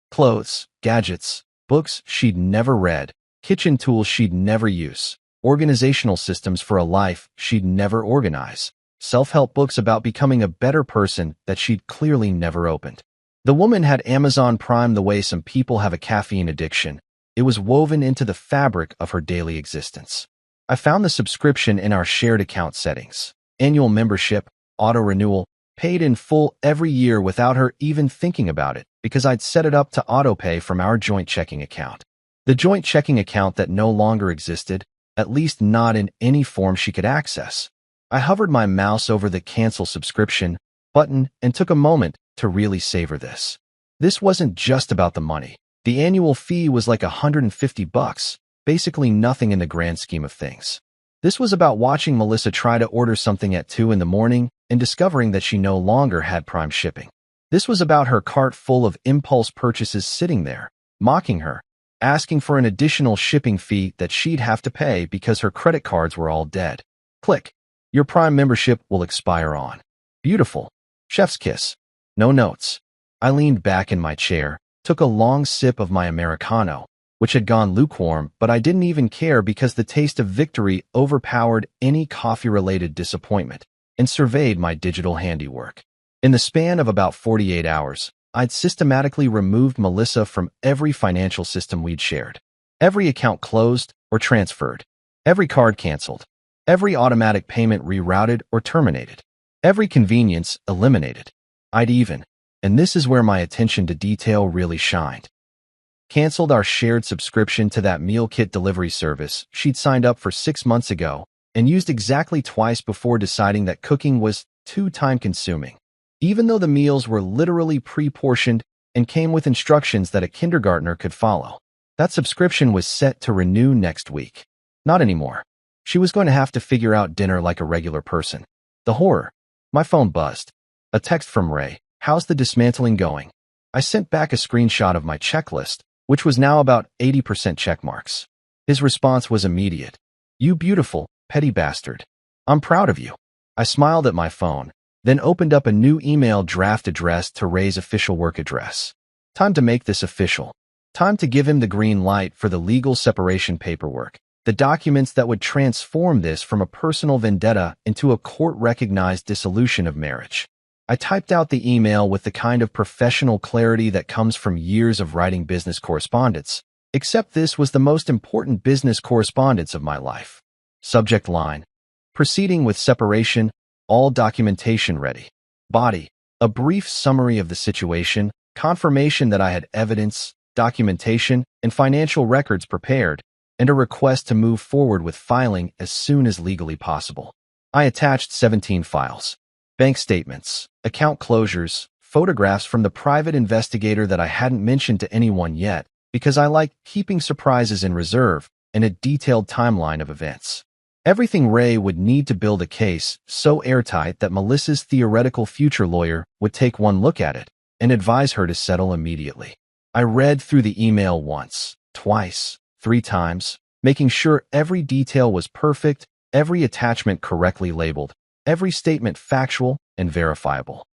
Clothes, gadgets, books she'd never read, kitchen tools she'd never use, organizational systems for a life she'd never organize, self-help books about becoming a better person that she'd clearly never opened. The woman had Amazon Prime the way some people have a caffeine addiction. It was woven into the fabric of her daily existence. I found the subscription in our shared account settings. Annual membership, auto-renewal, paid in full every year without her even thinking about it because I'd set it up to autopay from our joint checking account. The joint checking account that no longer existed, at least not in any form she could access. I hovered my mouse over the cancel subscription button and took a moment to really savor this. This wasn't just about the money. The annual fee was like $150, basically nothing in the grand scheme of things. This was about watching Melissa try to order something at 2 in the morning and discovering that she no longer had Prime shipping. This was about her cart full of impulse purchases sitting there, mocking her, asking for an additional shipping fee that she'd have to pay because her credit cards were all dead. Click. Your Prime membership will expire on. Beautiful. Chef's kiss. No notes. I leaned back in my chair, took a long sip of my Americano, which had gone lukewarm, but I didn't even care because the taste of victory overpowered any coffee-related disappointment, and surveyed my digital handiwork. In the span of about 48 hours, I'd systematically removed Melissa from every financial system we'd shared. Every account closed or transferred. Every card canceled. Every automatic payment rerouted or terminated. Every convenience eliminated. I'd even, and this is where my attention to detail really shined, canceled our shared subscription to that meal kit delivery service she'd signed up for 6 months ago and used exactly twice before deciding that cooking was too time-consuming. Even though the meals were literally pre-portioned and came with instructions that a kindergartner could follow. That subscription was set to renew next week. Not anymore. She was going to have to figure out dinner like a regular person. The horror. My phone buzzed. A text from Ray. How's the dismantling going? I sent back a screenshot of my checklist, which was now about 80% check marks. His response was immediate. You beautiful, petty bastard. I'm proud of you. I smiled at my phone, then opened up a new email draft addressed to Ray's official work address. Time to make this official. Time to give him the green light for the legal separation paperwork, the documents that would transform this from a personal vendetta into a court-recognized dissolution of marriage. I typed out the email with the kind of professional clarity that comes from years of writing business correspondence, except this was the most important business correspondence of my life. Subject line: proceeding with separation, all documentation ready. Body: a brief summary of the situation, confirmation that I had evidence, documentation, and financial records prepared, and a request to move forward with filing as soon as legally possible. I attached 17 files. Bank statements, account closures, photographs from the private investigator that I hadn't mentioned to anyone yet because I like keeping surprises in reserve, and a detailed timeline of events. Everything Ray would need to build a case so airtight that Melissa's theoretical future lawyer would take one look at it and advise her to settle immediately. I read through the email once, twice, 3 times, making sure every detail was perfect, every attachment correctly labeled, every statement factual and verifiable.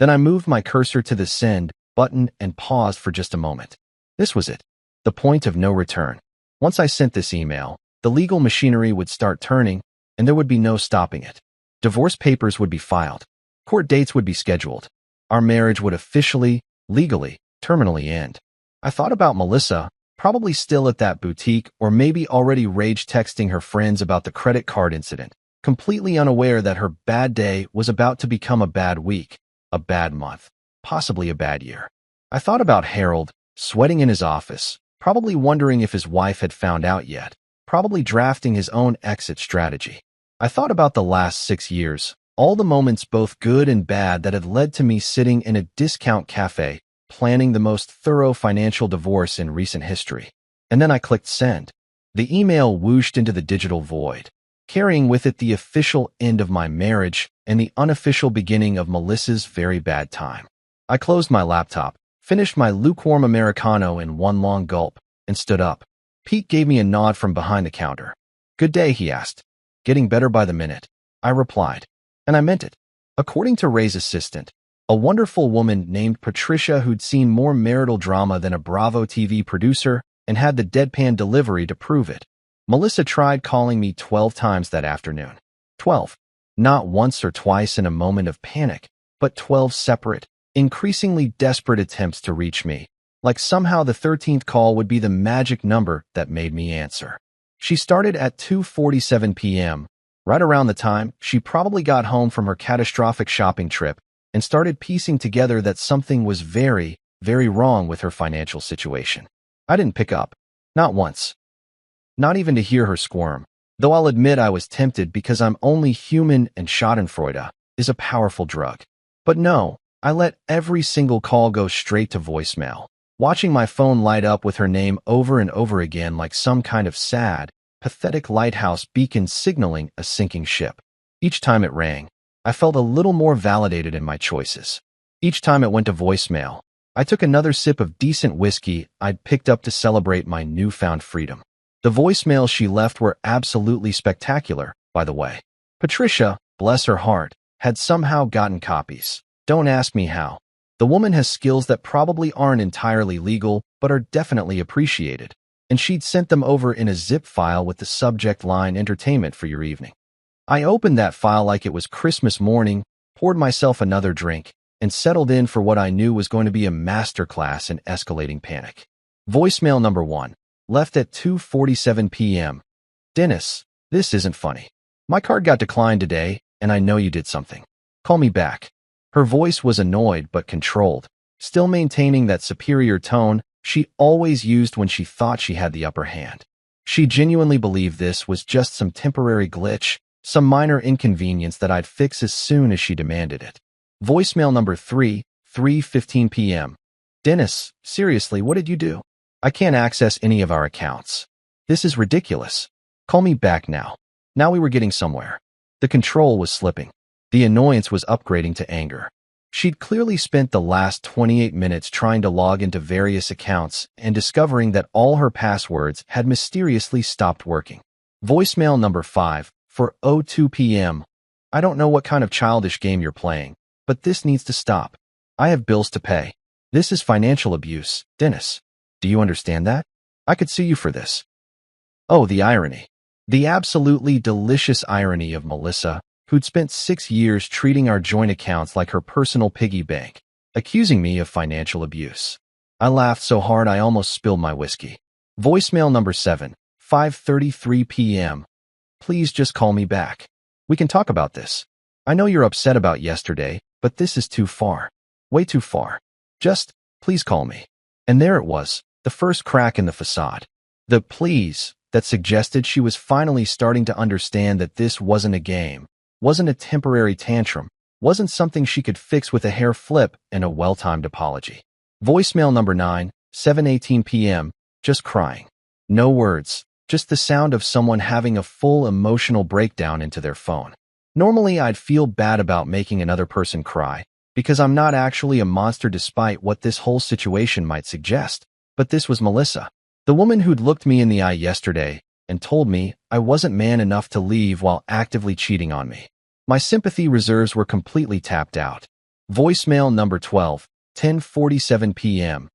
Then I moved my cursor to the send button and paused for just a moment. This was it, the point of no return. Once I sent this email, the legal machinery would start turning, and there would be no stopping it. Divorce papers would be filed. Court dates would be scheduled. Our marriage would officially, legally, terminally end. I thought about Melissa, probably still at that boutique or maybe already rage texting her friends about the credit card incident, completely unaware that her bad day was about to become a bad week, a bad month, possibly a bad year. I thought about Harold, sweating in his office, probably wondering if his wife had found out yet, probably drafting his own exit strategy. I thought about the last 6 years, all the moments both good and bad that had led to me sitting in a discount cafe, planning the most thorough financial divorce in recent history. And then I clicked send. The email whooshed into the digital void, carrying with it the official end of my marriage and the unofficial beginning of Melissa's very bad time. I closed my laptop, finished my lukewarm Americano in one long gulp, and stood up. Pete gave me a nod from behind the counter. "Good day," he asked. "Getting better by the minute," I replied. And I meant it. According to Ray's assistant, a wonderful woman named Patricia who'd seen more marital drama than a Bravo TV producer and had the deadpan delivery to prove it, Melissa tried calling me 12 times that afternoon. 12. Not once or twice in a moment of panic, but 12 separate, increasingly desperate attempts to reach me, like somehow the 13th call would be the magic number that made me answer. She started at 2:47 p.m., right around the time she probably got home from her catastrophic shopping trip and started piecing together that something was very, very wrong with her financial situation. I didn't pick up. Not once. Not even to hear her squirm, though I'll admit I was tempted because I'm only human and schadenfreude is a powerful drug. But no, I let every single call go straight to voicemail, watching my phone light up with her name over and over again like some kind of sad, pathetic lighthouse beacon signaling a sinking ship. Each time it rang, I felt a little more validated in my choices. Each time it went to voicemail, I took another sip of decent whiskey I'd picked up to celebrate my newfound freedom. The voicemails she left were absolutely spectacular, by the way. Patricia, bless her heart, had somehow gotten copies. Don't ask me how. The woman has skills that probably aren't entirely legal, but are definitely appreciated. And she'd sent them over in a zip file with the subject line "Entertainment for your evening." I opened that file like it was Christmas morning, poured myself another drink, and settled in for what I knew was going to be a masterclass in escalating panic. Voicemail number 1, left at 2:47 p.m. "Dennis, this isn't funny. My card got declined today, and I know you did something. Call me back." Her voice was annoyed but controlled, still maintaining that superior tone she always used when she thought she had the upper hand. She genuinely believed this was just some temporary glitch, some minor inconvenience that I'd fix as soon as she demanded it. Voicemail number 3, 3:15 p.m. "Dennis, seriously, what did you do? I can't access any of our accounts. This is ridiculous. Call me back now." Now we were getting somewhere. The control was slipping. The annoyance was upgrading to anger. She'd clearly spent the last 28 minutes trying to log into various accounts and discovering that all her passwords had mysteriously stopped working. Voicemail number 5, 4:02 p.m. "I don't know what kind of childish game you're playing, but this needs to stop. I have bills to pay. This is financial abuse, Dennis. Do you understand that? I could sue you for this. Oh, the irony. The absolutely delicious irony of Melissa, who'd spent 6 years treating our joint accounts like her personal piggy bank, accusing me of financial abuse. I laughed so hard I almost spilled my whiskey. Voicemail number 7, 5:33 p.m. Please just call me back. We can talk about this. I know you're upset about yesterday, but this is too far. Way too far. Just, please call me. And there it was, the first crack in the facade. The please that suggested she was finally starting to understand that this wasn't a game, wasn't a temporary tantrum, wasn't something she could fix with a hair flip and a well-timed apology. Voicemail number 9, 7:18 p.m., just crying. No words, just the sound of someone having a full emotional breakdown into their phone. Normally, I'd feel bad about making another person cry, because I'm not actually a monster despite what this whole situation might suggest. But this was Melissa, the woman who'd looked me in the eye yesterday and told me I wasn't man enough to leave while actively cheating on me. My sympathy reserves were completely tapped out. Voicemail number 12, 10:47 p.m.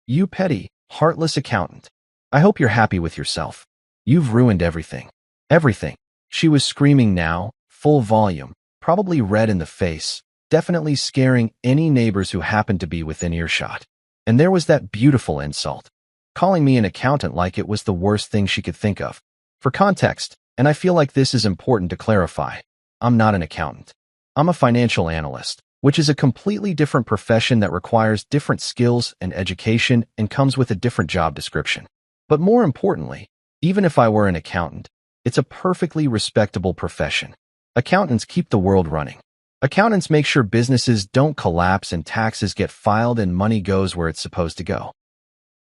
You petty, heartless accountant. I hope you're happy with yourself. You've ruined everything. Everything. She was screaming now, full volume, probably red in the face, definitely scaring any neighbors who happened to be within earshot. And there was that beautiful insult, calling me an accountant like it was the worst thing she could think of. For context, and I feel like this is important to clarify, I'm not an accountant. I'm a financial analyst, which is a completely different profession that requires different skills and education and comes with a different job description. But more importantly, even if I were an accountant, it's a perfectly respectable profession. Accountants keep the world running. Accountants make sure businesses don't collapse and taxes get filed and money goes where it's supposed to go.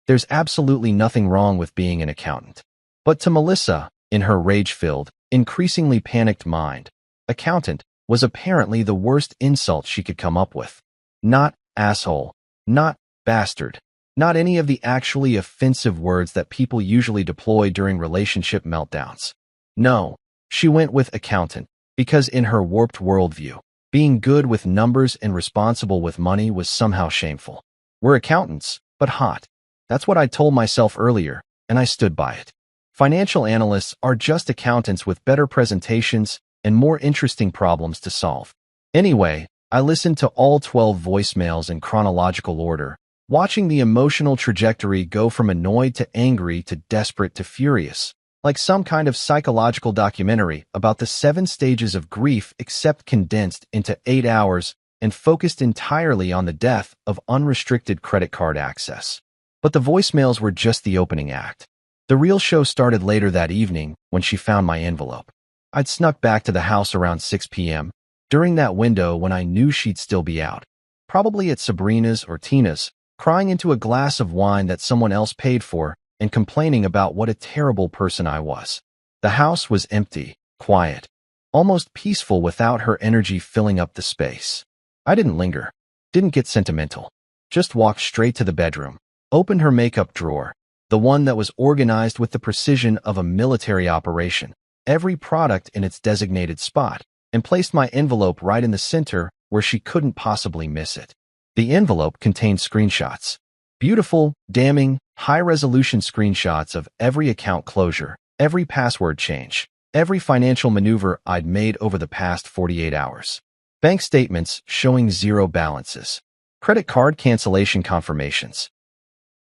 There's absolutely nothing wrong with being an accountant. But to Melissa, in her rage-filled, increasingly panicked mind, accountant was apparently the worst insult she could come up with. Not asshole, not bastard, not any of the actually offensive words that people usually deploy during relationship meltdowns. No, she went with accountant, because in her warped worldview, being good with numbers and responsible with money was somehow shameful. We're accountants, but hot. That's what I told myself earlier, and I stood by it. Financial analysts are just accountants with better presentations and more interesting problems to solve. Anyway, I listened to all 12 voicemails in chronological order, watching the emotional trajectory go from annoyed to angry to desperate to furious, like some kind of psychological documentary about the 7 stages of grief except condensed into 8 hours and focused entirely on the death of unrestricted credit card access. But the voicemails were just the opening act. The real show started later that evening when she found my envelope. I'd snuck back to the house around 6 p.m., during that window when I knew she'd still be out, probably at Sabrina's or Tina's, crying into a glass of wine that someone else paid for and complaining about what a terrible person I was. The house was empty, quiet, almost peaceful without her energy filling up the space. I didn't linger, didn't get sentimental, just walked straight to the bedroom, opened her makeup drawer, the one that was organized with the precision of a military operation, every product in its designated spot, and placed my envelope right in the center where she couldn't possibly miss it. The envelope contained screenshots. Beautiful, damning, high-resolution screenshots of every account closure, every password change, every financial maneuver I'd made over the past 48 hours. Bank statements showing zero balances. Credit card cancellation confirmations.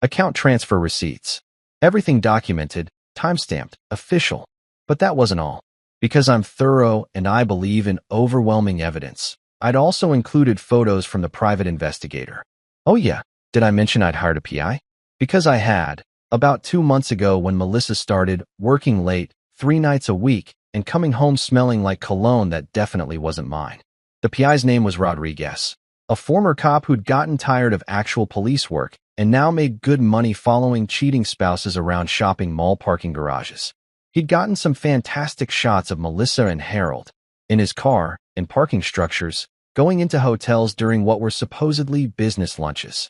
Account transfer receipts. Everything documented, timestamped, official. But that wasn't all. Because I'm thorough and I believe in overwhelming evidence, I'd also included photos from the private investigator. Oh yeah, did I mention I'd hired a PI? Because I had, about 2 months ago when Melissa started working late, 3 nights a week, and coming home smelling like cologne that definitely wasn't mine. The PI's name was Rodriguez, a former cop who'd gotten tired of actual police work and now made good money following cheating spouses around shopping mall parking garages. He'd gotten some fantastic shots of Melissa and Harold, in his car, in parking structures, going into hotels during what were supposedly business lunches.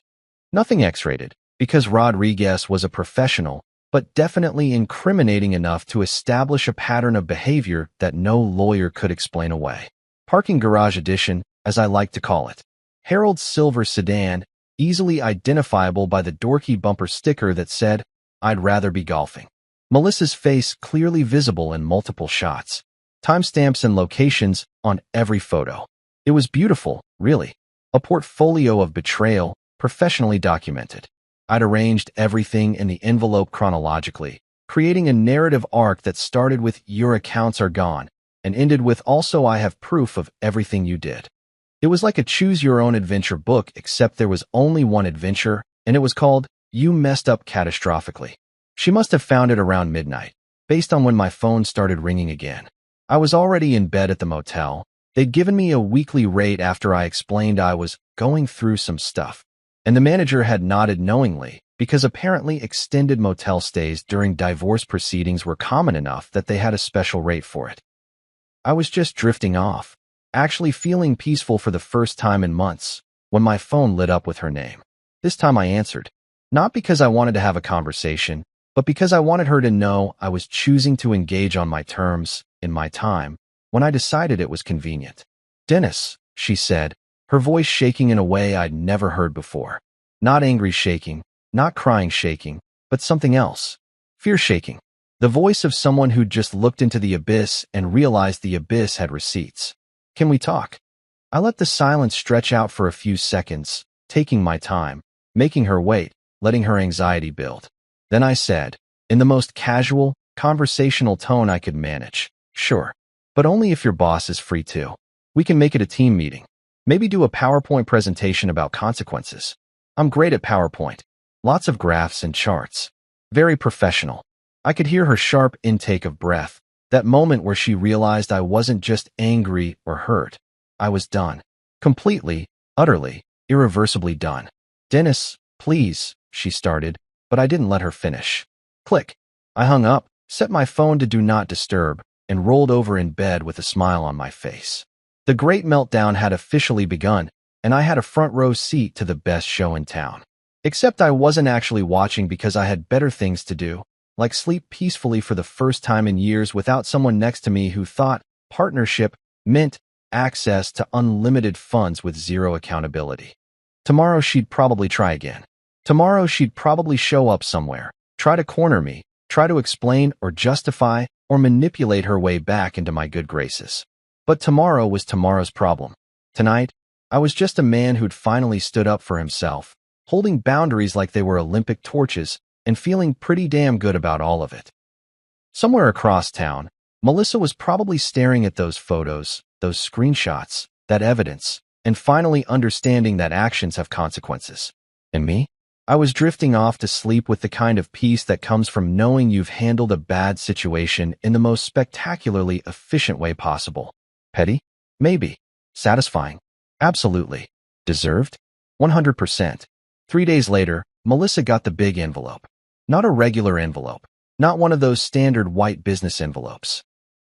Nothing X-rated, because Rodriguez was a professional, but definitely incriminating enough to establish a pattern of behavior that no lawyer could explain away. Parking garage edition, as I like to call it. Harold's silver sedan, easily identifiable by the dorky bumper sticker that said, "I'd rather be golfing." Melissa's face clearly visible in multiple shots. Timestamps and locations on every photo. It was beautiful, really. A portfolio of betrayal, professionally documented. I'd arranged everything in the envelope chronologically, creating a narrative arc that started with "your accounts are gone" and ended with "also I have proof of everything you did." It was like a choose-your-own-adventure book, except there was only one adventure, and it was called "You Messed Up Catastrophically." She must have found it around midnight, based on when my phone started ringing again. I was already in bed at the motel. They'd given me a weekly rate after I explained I was going through some stuff, and the manager had nodded knowingly, because apparently extended motel stays during divorce proceedings were common enough that they had a special rate for it. I was just drifting off, actually feeling peaceful for the first time in months, when my phone lit up with her name. This time I answered, not because I wanted to have a conversation, but because I wanted her to know I was choosing to engage on my terms, in my time, when I decided it was convenient. "Dennis," she said, her voice shaking in a way I'd never heard before. Not angry shaking, not crying shaking, but something else. Fear shaking. The voice of someone who'd just looked into the abyss and realized the abyss had receipts. "Can we talk?" I let the silence stretch out for a few seconds, taking my time, making her wait, letting her anxiety build. Then I said, in the most casual, conversational tone I could manage, "Sure, but only if your boss is free too. We can make it a team meeting. Maybe do a PowerPoint presentation about consequences. I'm great at PowerPoint. Lots of graphs and charts. Very professional." I could hear her sharp intake of breath, that moment where she realized I wasn't just angry or hurt. I was done. Completely, utterly, irreversibly done. "Dennis, please," she started, but I didn't let her finish. Click. I hung up, set my phone to do not disturb, and rolled over in bed with a smile on my face. The great meltdown had officially begun, and I had a front row seat to the best show in town. Except I wasn't actually watching because I had better things to do, like sleep peacefully for the first time in years without someone next to me who thought partnership meant access to unlimited funds with zero accountability. Tomorrow she'd probably try again. Tomorrow she'd probably show up somewhere, try to corner me, try to explain or justify or manipulate her way back into my good graces. But tomorrow was tomorrow's problem. Tonight, I was just a man who'd finally stood up for himself, holding boundaries like they were Olympic torches, and feeling pretty damn good about all of it. Somewhere across town, Melissa was probably staring at those photos, those screenshots, that evidence, and finally understanding that actions have consequences. And me? I was drifting off to sleep with the kind of peace that comes from knowing you've handled a bad situation in the most spectacularly efficient way possible. Petty? Maybe. Satisfying? Absolutely. Deserved? 100%. 3 days later, Melissa got the big envelope. Not a regular envelope. Not one of those standard white business envelopes.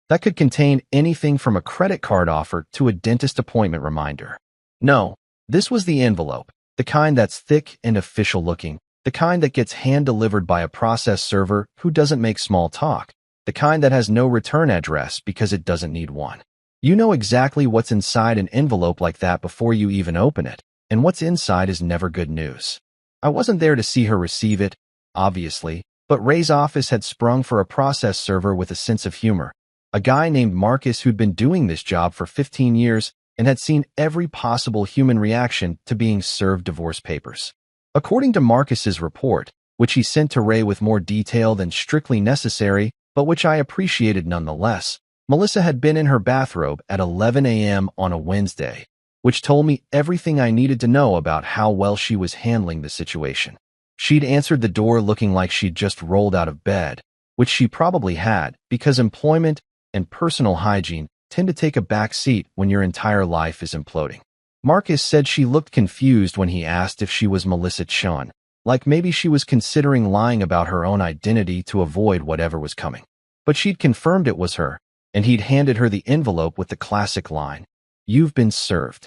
That could contain anything from a credit card offer to a dentist appointment reminder. No, this was the envelope, the kind that's thick and official looking, the kind that gets hand-delivered by a process server who doesn't make small talk, the kind that has no return address because it doesn't need one. You know exactly what's inside an envelope like that before you even open it, and what's inside is never good news. I wasn't there to see her receive it, obviously, but Ray's office had sprung for a process server with a sense of humor. A guy named Marcus who'd been doing this job for 15 years and had seen every possible human reaction to being served divorce papers. According to Marcus's report, which he sent to Ray with more detail than strictly necessary, but which I appreciated nonetheless, Melissa had been in her bathrobe at 11 a.m. on a Wednesday, which told me everything I needed to know about how well she was handling the situation. She'd answered the door looking like she'd just rolled out of bed, which she probably had, because employment and personal hygiene tend to take a back seat when your entire life is imploding. Marcus said she looked confused when he asked if she was Melissa Chun, like maybe she was considering lying about her own identity to avoid whatever was coming. But she'd confirmed it was her, and he'd handed her the envelope with the classic line, "You've been served."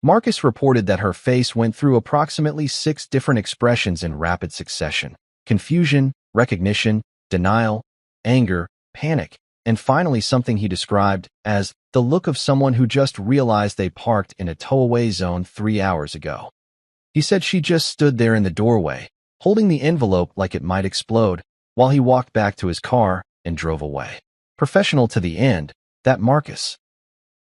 Marcus reported that her face went through approximately 6 different expressions in rapid succession: confusion, recognition, denial, anger, panic, and finally something he described as the look of someone who just realized they parked in a tow-away zone 3 hours ago. He said she just stood there in the doorway, holding the envelope like it might explode, while he walked back to his car and drove away. Professional to the end, that Marcus.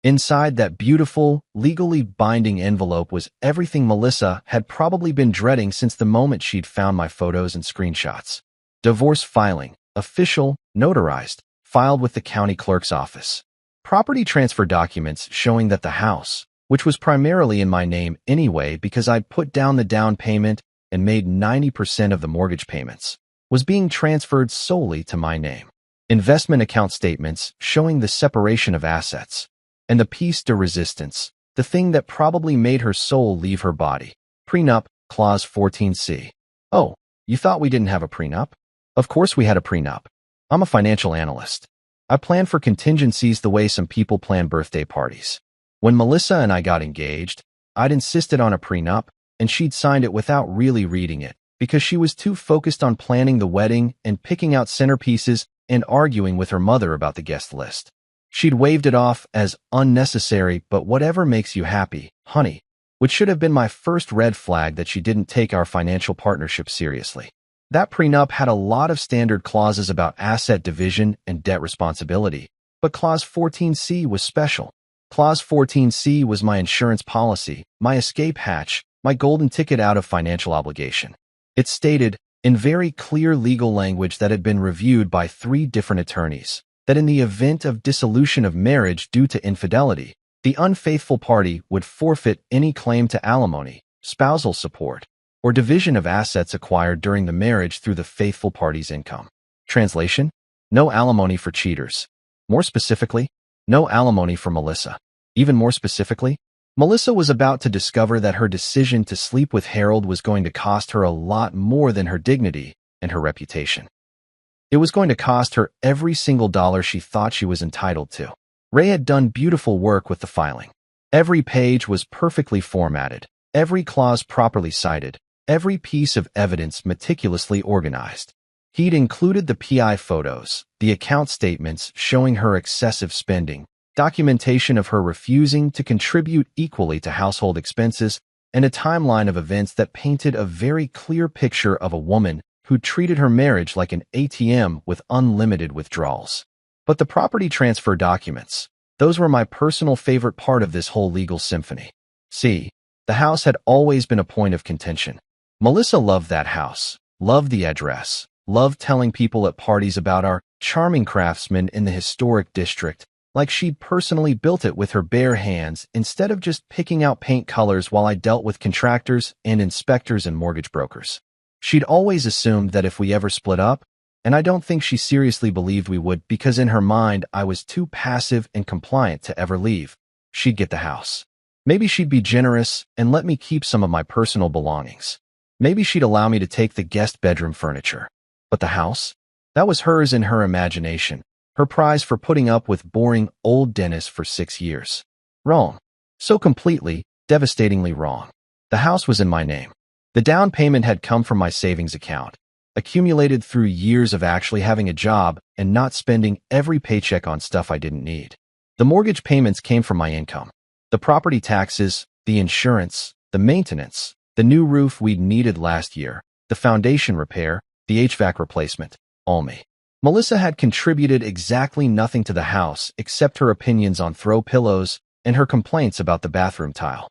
Inside that beautiful, legally binding envelope was everything Melissa had probably been dreading since the moment she'd found my photos and screenshots. Divorce filing, official, notarized, filed with the county clerk's office. Property transfer documents showing that the house, which was primarily in my name anyway because I'd put down the down payment and made 90% of the mortgage payments, was being transferred solely to my name. Investment account statements showing the separation of assets, and the piece de resistance, the thing that probably made her soul leave her body. Prenup, Clause 14C. Oh, you thought we didn't have a prenup? Of course we had a prenup. I'm a financial analyst. I plan for contingencies the way some people plan birthday parties. When Melissa and I got engaged, I'd insisted on a prenup, and she'd signed it without really reading it, because she was too focused on planning the wedding and picking out centerpieces and arguing with her mother about the guest list. She'd waved it off as unnecessary, but whatever makes you happy, honey, which should have been my first red flag that she didn't take our financial partnership seriously. That prenup had a lot of standard clauses about asset division and debt responsibility, but Clause 14C was special. Clause 14C was my insurance policy, my escape hatch, my golden ticket out of financial obligation. It stated, in very clear legal language that had been reviewed by 3 different attorneys, that in the event of dissolution of marriage due to infidelity, the unfaithful party would forfeit any claim to alimony, spousal support, or division of assets acquired during the marriage through the faithful party's income. Translation: no alimony for cheaters. More specifically, no alimony for Melissa. Even more specifically, Melissa was about to discover that her decision to sleep with Harold was going to cost her a lot more than her dignity and her reputation. It was going to cost her every single dollar she thought she was entitled to. Ray had done beautiful work with the filing. Every page was perfectly formatted, every clause properly cited, every piece of evidence meticulously organized. He'd included the PI photos, the account statements showing her excessive spending, documentation of her refusing to contribute equally to household expenses, and a timeline of events that painted a very clear picture of a woman who treated her marriage like an ATM with unlimited withdrawals. But the property transfer documents, those were my personal favorite part of this whole legal symphony. See, the house had always been a point of contention. Melissa loved that house, loved the address, loved telling people at parties about our charming craftsman in the historic district, like she'd personally built it with her bare hands instead of just picking out paint colors while I dealt with contractors and inspectors and mortgage brokers. She'd always assumed that if we ever split up, and I don't think she seriously believed we would because in her mind I was too passive and compliant to ever leave, she'd get the house. Maybe she'd be generous and let me keep some of my personal belongings. Maybe she'd allow me to take the guest bedroom furniture. But the house? That was hers in her imagination, her prize for putting up with boring old Dennis for 6 years. Wrong. So completely, devastatingly wrong. The house was in my name. The down payment had come from my savings account, accumulated through years of actually having a job and not spending every paycheck on stuff I didn't need. The mortgage payments came from my income. The property taxes, the insurance, the maintenance, the new roof we'd needed last year, the foundation repair, the HVAC replacement, all me. Melissa had contributed exactly nothing to the house except her opinions on throw pillows and her complaints about the bathroom tile.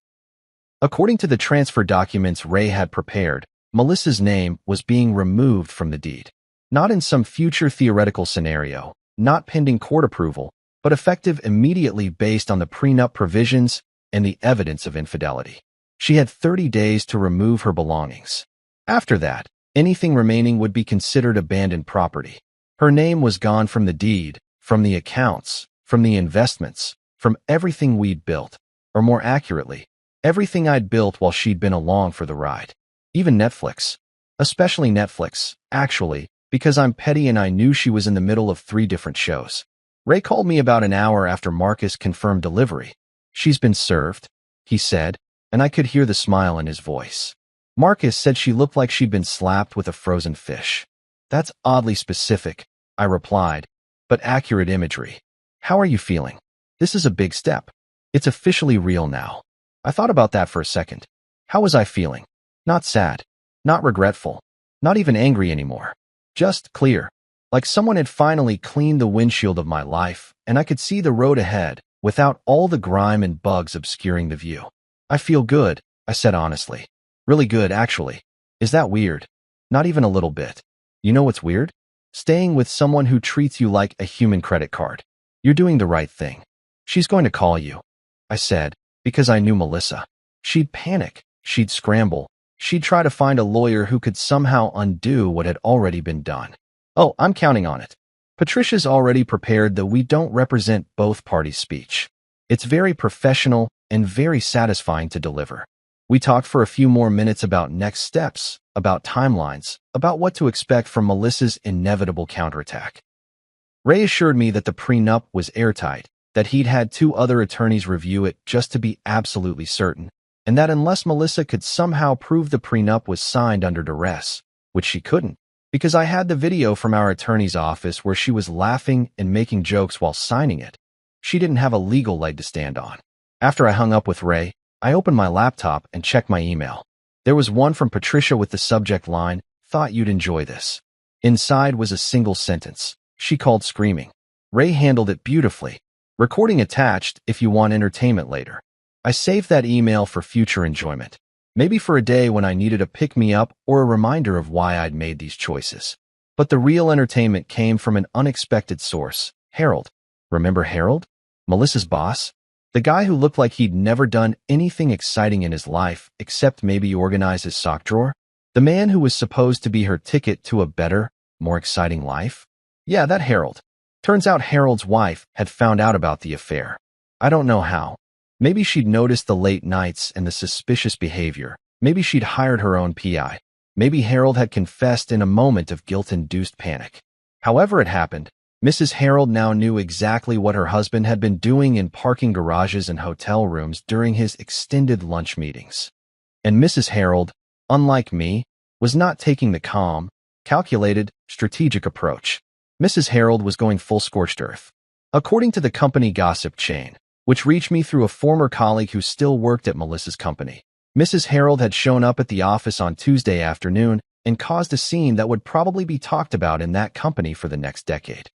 According to the transfer documents Ray had prepared, Melissa's name was being removed from the deed. Not in some future theoretical scenario, not pending court approval, but effective immediately based on the prenup provisions and the evidence of infidelity. She had 30 days to remove her belongings. After that, anything remaining would be considered abandoned property. Her name was gone from the deed, from the accounts, from the investments, from everything we'd built, or more accurately, everything I'd built while she'd been along for the ride. Even Netflix. Especially Netflix, actually, because I'm petty and I knew she was in the middle of 3 different shows. Ray called me about an hour after Marcus confirmed delivery. "She's been served," he said, and I could hear the smile in his voice. Marcus said she looked like she'd been slapped with a frozen fish. "That's oddly specific," I replied, "but accurate imagery. How are you feeling? This is a big step. It's officially real now." I thought about that for a second. How was I feeling? Not sad. Not regretful. Not even angry anymore. Just clear. Like someone had finally cleaned the windshield of my life, and I could see the road ahead without all the grime and bugs obscuring the view. I feel good, I said honestly. Really good, actually. Is that weird? Not even a little bit. You know what's weird? Staying with someone who treats you like a human credit card. You're doing the right thing. She's going to call you, I said, because I knew Melissa. She'd panic. She'd scramble. She'd try to find a lawyer who could somehow undo what had already been done. Oh, I'm counting on it. Patricia's already prepared the "we don't represent both parties" speech. It's very professional and very satisfying to deliver. We talked for a few more minutes about next steps, about timelines, about what to expect from Melissa's inevitable counterattack. Ray assured me that the prenup was airtight, that he'd had 2 other attorneys review it just to be absolutely certain, and that unless Melissa could somehow prove the prenup was signed under duress, which she couldn't, because I had the video from our attorney's office where she was laughing and making jokes while signing it, she didn't have a legal leg to stand on. After I hung up with Ray, I opened my laptop and checked my email. There was one from Patricia with the subject line, "Thought you'd enjoy this." Inside was a single sentence. She called screaming. Ray handled it beautifully. "Recording attached if you want entertainment later." I saved that email for future enjoyment. Maybe for a day when I needed a pick-me-up or a reminder of why I'd made these choices. But the real entertainment came from an unexpected source. Harold. Remember Harold? Melissa's boss? The guy who looked like he'd never done anything exciting in his life except maybe organize his sock drawer? The man who was supposed to be her ticket to a better, more exciting life? Yeah, that Harold. Turns out Harold's wife had found out about the affair. I don't know how. Maybe she'd noticed the late nights and the suspicious behavior. Maybe she'd hired her own PI. Maybe Harold had confessed in a moment of guilt-induced panic. However it happened, Mrs. Harold now knew exactly what her husband had been doing in parking garages and hotel rooms during his extended lunch meetings. And Mrs. Harold, unlike me, was not taking the calm, calculated, strategic approach. Mrs. Harold was going full scorched earth. According to the company gossip chain, which reached me through a former colleague who still worked at Melissa's company, Mrs. Harold had shown up at the office on Tuesday afternoon and caused a scene that would probably be talked about in that company for the next decade.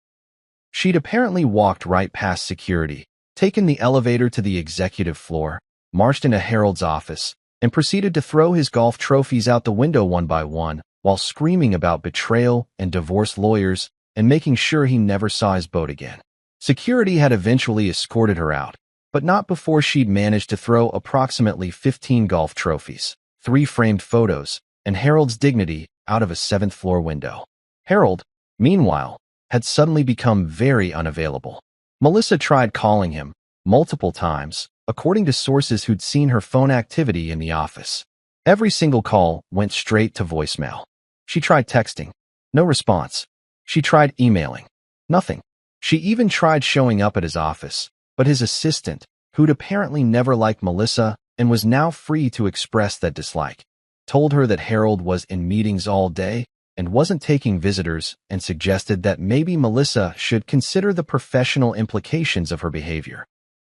She'd apparently walked right past security, taken the elevator to the executive floor, marched into Harold's office, and proceeded to throw his golf trophies out the window one by one while screaming about betrayal and divorce lawyers and making sure he never saw his boat again. Security had eventually escorted her out, but not before she'd managed to throw approximately 15 golf trophies, 3 framed photos, and Harold's dignity out of a 7th-floor window. Harold, meanwhile, had suddenly become very unavailable. Melissa tried calling him multiple times, according to sources who'd seen her phone activity in the office. Every single call went straight to voicemail. She tried texting. No response. She tried emailing. Nothing. She even tried showing up at his office, but his assistant, who'd apparently never liked Melissa and was now free to express that dislike, told her that Harold was in meetings all day and wasn't taking visitors and suggested that maybe Melissa should consider the professional implications of her behavior.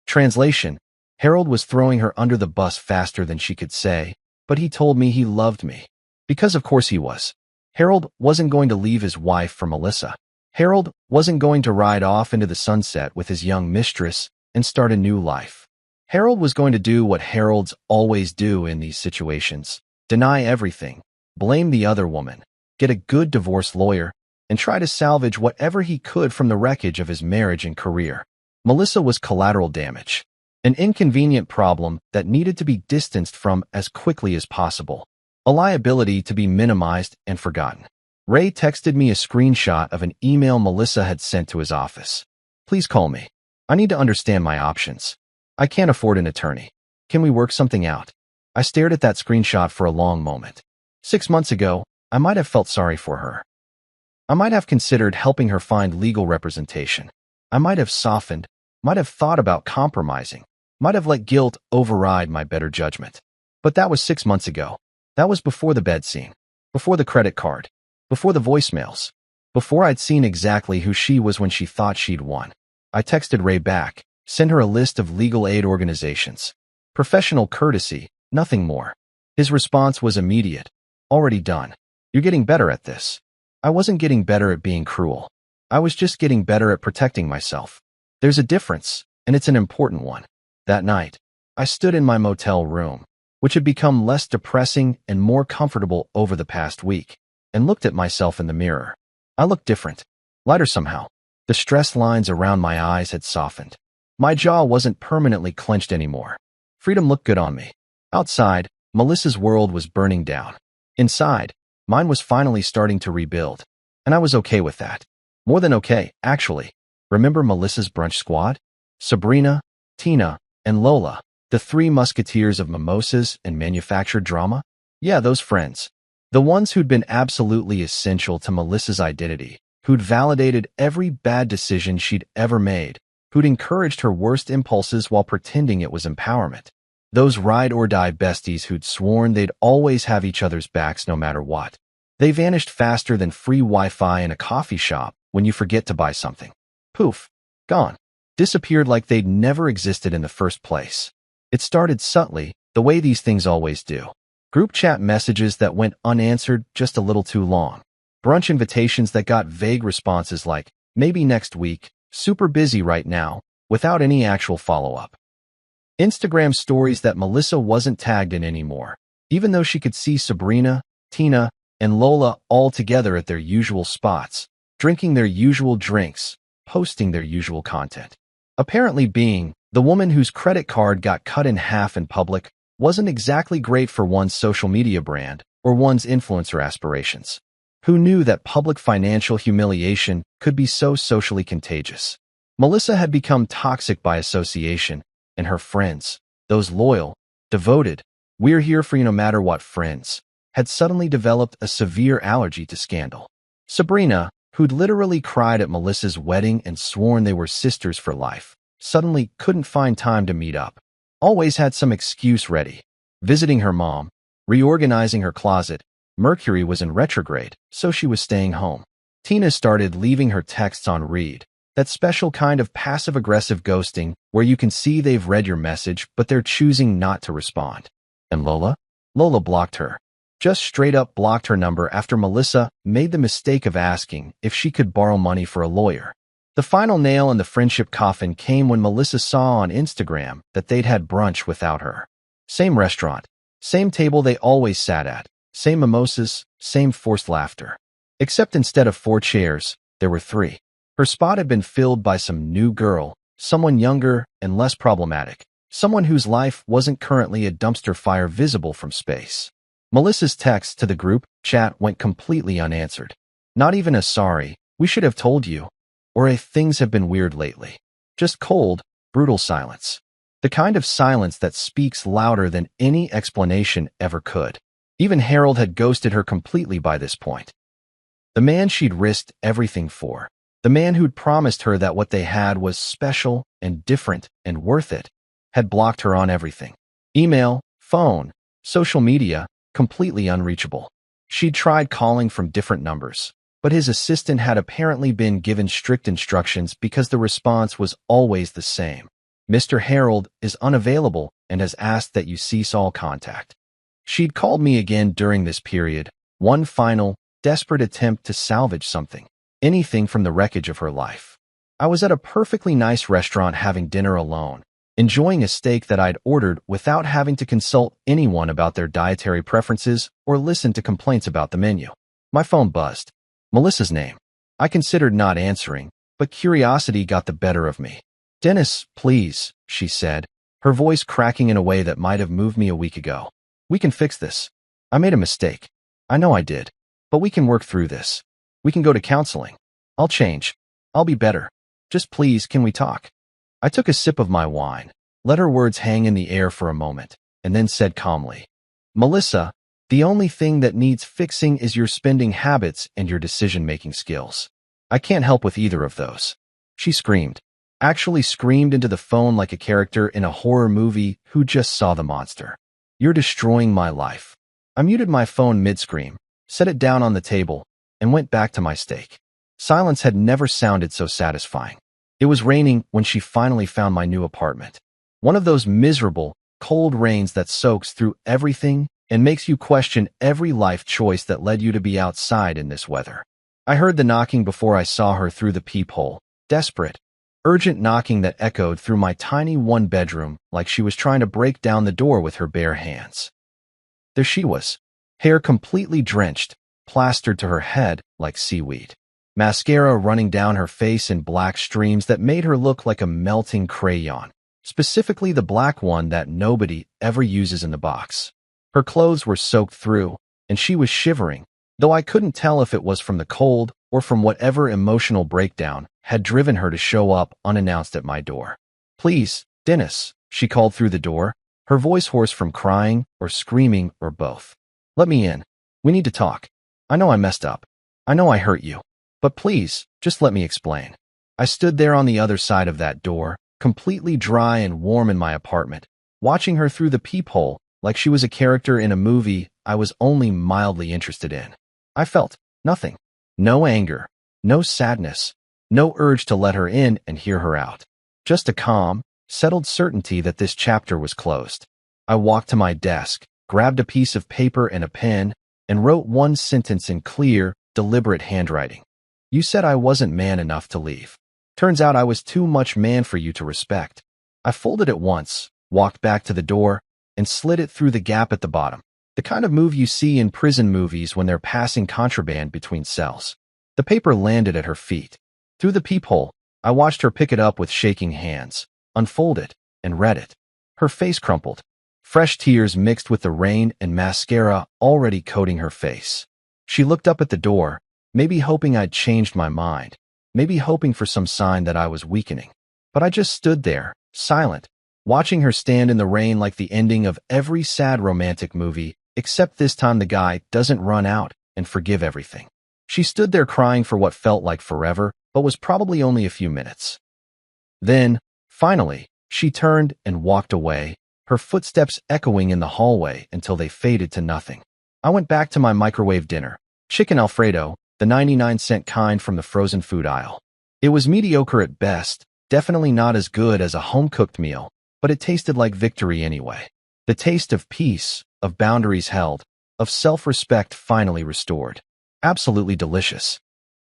Translation: Harold was throwing her under the bus faster than she could say, but he told me he loved me. Because of course he was. Harold wasn't going to leave his wife for Melissa. Harold wasn't going to ride off into the sunset with his young mistress and start a new life. Harold was going to do what Harolds always do in these situations: deny everything, blame the other woman, get a good divorce lawyer, and try to salvage whatever he could from the wreckage of his marriage and career. Melissa was collateral damage, an inconvenient problem that needed to be distanced from as quickly as possible, a liability to be minimized and forgotten. Ray texted me a screenshot of an email Melissa had sent to his office. "Please call me. I need to understand my options. I can't afford an attorney. Can we work something out?" I stared at that screenshot for a long moment. 6 months ago, I might have felt sorry for her. I might have considered helping her find legal representation. I might have softened, might have thought about compromising, might have let guilt override my better judgment. But that was 6 months ago. That was before the bed scene, before the credit card, before the voicemails, before I'd seen exactly who she was when she thought she'd won. I texted Ray back, sent her a list of legal aid organizations. Professional courtesy, nothing more. His response was immediate. Already done. You're getting better at this. I wasn't getting better at being cruel. I was just getting better at protecting myself. There's a difference, and it's an important one. That night, I stood in my motel room, which had become less depressing and more comfortable over the past week, and looked at myself in the mirror. I looked different, lighter somehow. The stress lines around my eyes had softened. My jaw wasn't permanently clenched anymore. Freedom looked good on me. Outside, Melissa's world was burning down. Inside, mine was finally starting to rebuild, and I was okay with that. More than okay, actually. Remember Melissa's brunch squad? Sabrina, Tina, and Lola, the three musketeers of mimosas and manufactured drama? Yeah, those friends. The ones who'd been absolutely essential to Melissa's identity, who'd validated every bad decision she'd ever made, who'd encouraged her worst impulses while pretending it was empowerment. Those ride-or-die besties who'd sworn they'd always have each other's backs no matter what. They vanished faster than free Wi-Fi in a coffee shop when you forget to buy something. Poof. Gone. Disappeared like they'd never existed in the first place. It started subtly, the way these things always do. Group chat messages that went unanswered just a little too long. Brunch invitations that got vague responses like, maybe next week, super busy right now, without any actual follow-up. Instagram stories that Melissa wasn't tagged in anymore, even though she could see Sabrina, Tina, and Lola all together at their usual spots, drinking their usual drinks, posting their usual content. Apparently being the woman whose credit card got cut in half in public wasn't exactly great for one's social media brand or one's influencer aspirations. Who knew that public financial humiliation could be so socially contagious? Melissa had become toxic by association, and her friends, those loyal, devoted, we're here for you no matter what friends, had suddenly developed a severe allergy to scandal. Sabrina, who'd literally cried at Melissa's wedding and sworn they were sisters for life, suddenly couldn't find time to meet up. Always had some excuse ready. Visiting her mom, reorganizing her closet, Mercury was in retrograde, so she was staying home. Tina started leaving her texts on read, that special kind of passive-aggressive ghosting where you can see they've read your message but they're choosing not to respond. And Lola? Lola blocked her. Just straight up blocked her number after Melissa made the mistake of asking if she could borrow money for a lawyer. The final nail in the friendship coffin came when Melissa saw on Instagram that they'd had brunch without her. Same restaurant, same table they always sat at, same mimosas, same forced laughter. Except instead of 4 chairs, there were 3. Her spot had been filled by some new girl, someone younger and less problematic, someone whose life wasn't currently a dumpster fire visible from space. Melissa's text to the group chat went completely unanswered. Not even a sorry, we should have told you, or a things have been weird lately. Just cold, brutal silence. The kind of silence that speaks louder than any explanation ever could. Even Harold had ghosted her completely by this point. The man she'd risked everything for, the man who'd promised her that what they had was special and different and worth it, had blocked her on everything. Email, phone, social media, completely unreachable. She'd tried calling from different numbers, but his assistant had apparently been given strict instructions because the response was always the same. Mr. Harold is unavailable and has asked that you cease all contact. She'd called me again during this period, one final, desperate attempt to salvage something, anything from the wreckage of her life. I was at a perfectly nice restaurant having dinner alone, enjoying a steak that I'd ordered without having to consult anyone about their dietary preferences or listen to complaints about the menu. My phone buzzed. Melissa's name. I considered not answering, but curiosity got the better of me. "Dennis, please," she said, her voice cracking in a way that might have moved me a week ago. "We can fix this. I made a mistake. I know I did. But we can work through this. We can go to counseling. I'll change. I'll be better. Just please, can we talk?" I took a sip of my wine, let her words hang in the air for a moment, and then said calmly, "Melissa, the only thing that needs fixing is your spending habits and your decision-making skills. I can't help with either of those." She screamed. Actually screamed into the phone like a character in a horror movie who just saw the monster. "You're destroying my life." I muted my phone mid-scream, set it down on the table, and went back to my steak. Silence had never sounded so satisfying. It was raining when she finally found my new apartment. One of those miserable, cold rains that soaks through everything and makes you question every life choice that led you to be outside in this weather. I heard the knocking before I saw her through the peephole, desperate, urgent knocking that echoed through my tiny one-bedroom like she was trying to break down the door with her bare hands. There she was, hair completely drenched, plastered to her head like seaweed. Mascara running down her face in black streams that made her look like a melting crayon, specifically the black one that nobody ever uses in the box. Her clothes were soaked through, and she was shivering, though I couldn't tell if it was from the cold or from whatever emotional breakdown had driven her to show up unannounced at my door. "Please, Dennis," she called through the door, her voice hoarse from crying or screaming or both. "Let me in. We need to talk. I know I messed up. I know I hurt you. But please, just let me explain." I stood there on the other side of that door, completely dry and warm in my apartment, watching her through the peephole like she was a character in a movie I was only mildly interested in. I felt nothing. No anger, no sadness, no urge to let her in and hear her out. Just a calm, settled certainty that this chapter was closed. I walked to my desk, grabbed a piece of paper and a pen, and wrote one sentence in clear, deliberate handwriting. "You said I wasn't man enough to leave. Turns out I was too much man for you to respect." I folded it once, walked back to the door, and slid it through the gap at the bottom. The kind of move you see in prison movies when they're passing contraband between cells. The paper landed at her feet. Through the peephole, I watched her pick it up with shaking hands, unfold it, and read it. Her face crumpled, fresh tears mixed with the rain and mascara already coating her face. She looked up at the door, maybe hoping I'd changed my mind, maybe hoping for some sign that I was weakening. But I just stood there, silent, watching her stand in the rain like the ending of every sad romantic movie, except this time the guy doesn't run out and forgive everything. She stood there crying for what felt like forever, but was probably only a few minutes. Then, finally, she turned and walked away, her footsteps echoing in the hallway until they faded to nothing. I went back to my microwave dinner, chicken Alfredo, the 99-cent kind from the frozen food aisle. It was mediocre at best, definitely not as good as a home-cooked meal, but it tasted like victory anyway. The taste of peace, of boundaries held, of self-respect finally restored. Absolutely delicious.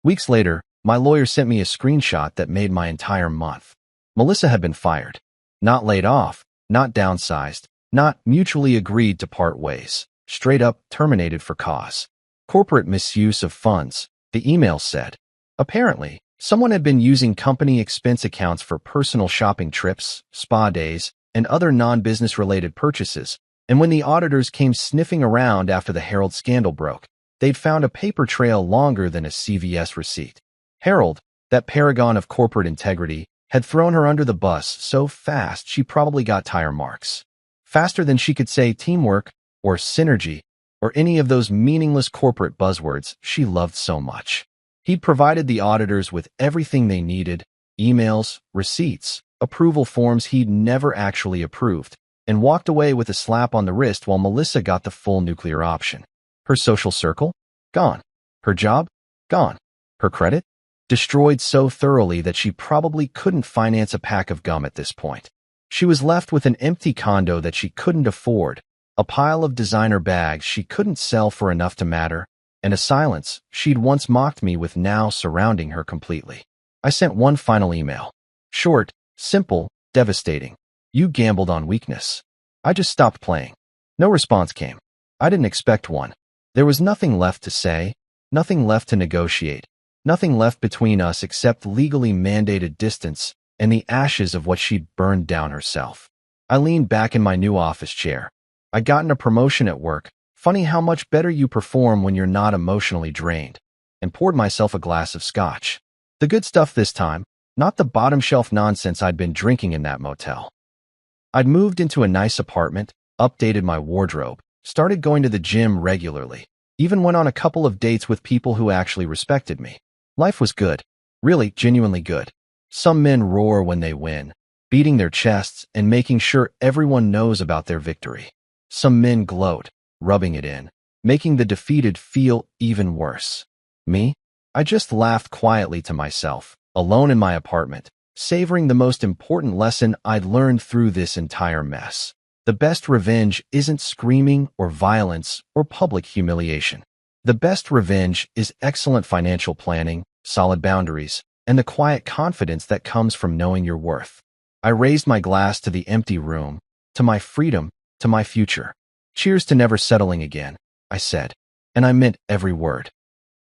Weeks later, my lawyer sent me a screenshot that made my entire month. Melissa had been fired. Not laid off, not downsized, not mutually agreed to part ways. Straight up terminated for cause. Corporate misuse of funds, the email said. Apparently, someone had been using company expense accounts for personal shopping trips, spa days, and other non-business related purchases, and when the auditors came sniffing around after the Herald scandal broke, they'd found a paper trail longer than a CVS receipt. Herald, that paragon of corporate integrity, had thrown her under the bus so fast she probably got tire marks. Faster than she could say teamwork, or synergy, or any of those meaningless corporate buzzwords she loved so much. He'd provided the auditors with everything they needed, emails, receipts, approval forms he'd never actually approved, and walked away with a slap on the wrist while Melissa got the full nuclear option. Her social circle? Gone. Her job? Gone. Her credit? Destroyed so thoroughly that she probably couldn't finance a pack of gum at this point. She was left with an empty condo that she couldn't afford, a pile of designer bags she couldn't sell for enough to matter, and a silence she'd once mocked me with now surrounding her completely. I sent one final email. Short, simple, devastating. "You gambled on weakness." I just stopped playing. No response came. I didn't expect one. There was nothing left to say, nothing left to negotiate, nothing left between us except legally mandated distance and the ashes of what she'd burned down herself. I leaned back in my new office chair. I'd gotten a promotion at work. Funny how much better you perform when you're not emotionally drained. And poured myself a glass of scotch. The good stuff this time, not the bottom shelf nonsense I'd been drinking in that motel. I'd moved into a nice apartment, updated my wardrobe, started going to the gym regularly, even went on a couple of dates with people who actually respected me. Life was good. Really, genuinely good. Some men roar when they win, beating their chests and making sure everyone knows about their victory. Some men gloat, rubbing it in, making the defeated feel even worse. Me? I just laughed quietly to myself, alone in my apartment, savoring the most important lesson I'd learned through this entire mess. The best revenge isn't screaming or violence or public humiliation. The best revenge is excellent financial planning, solid boundaries, and the quiet confidence that comes from knowing your worth. I raised my glass to the empty room, to my freedom, to my future. Cheers to never settling again, I said, and I meant every word.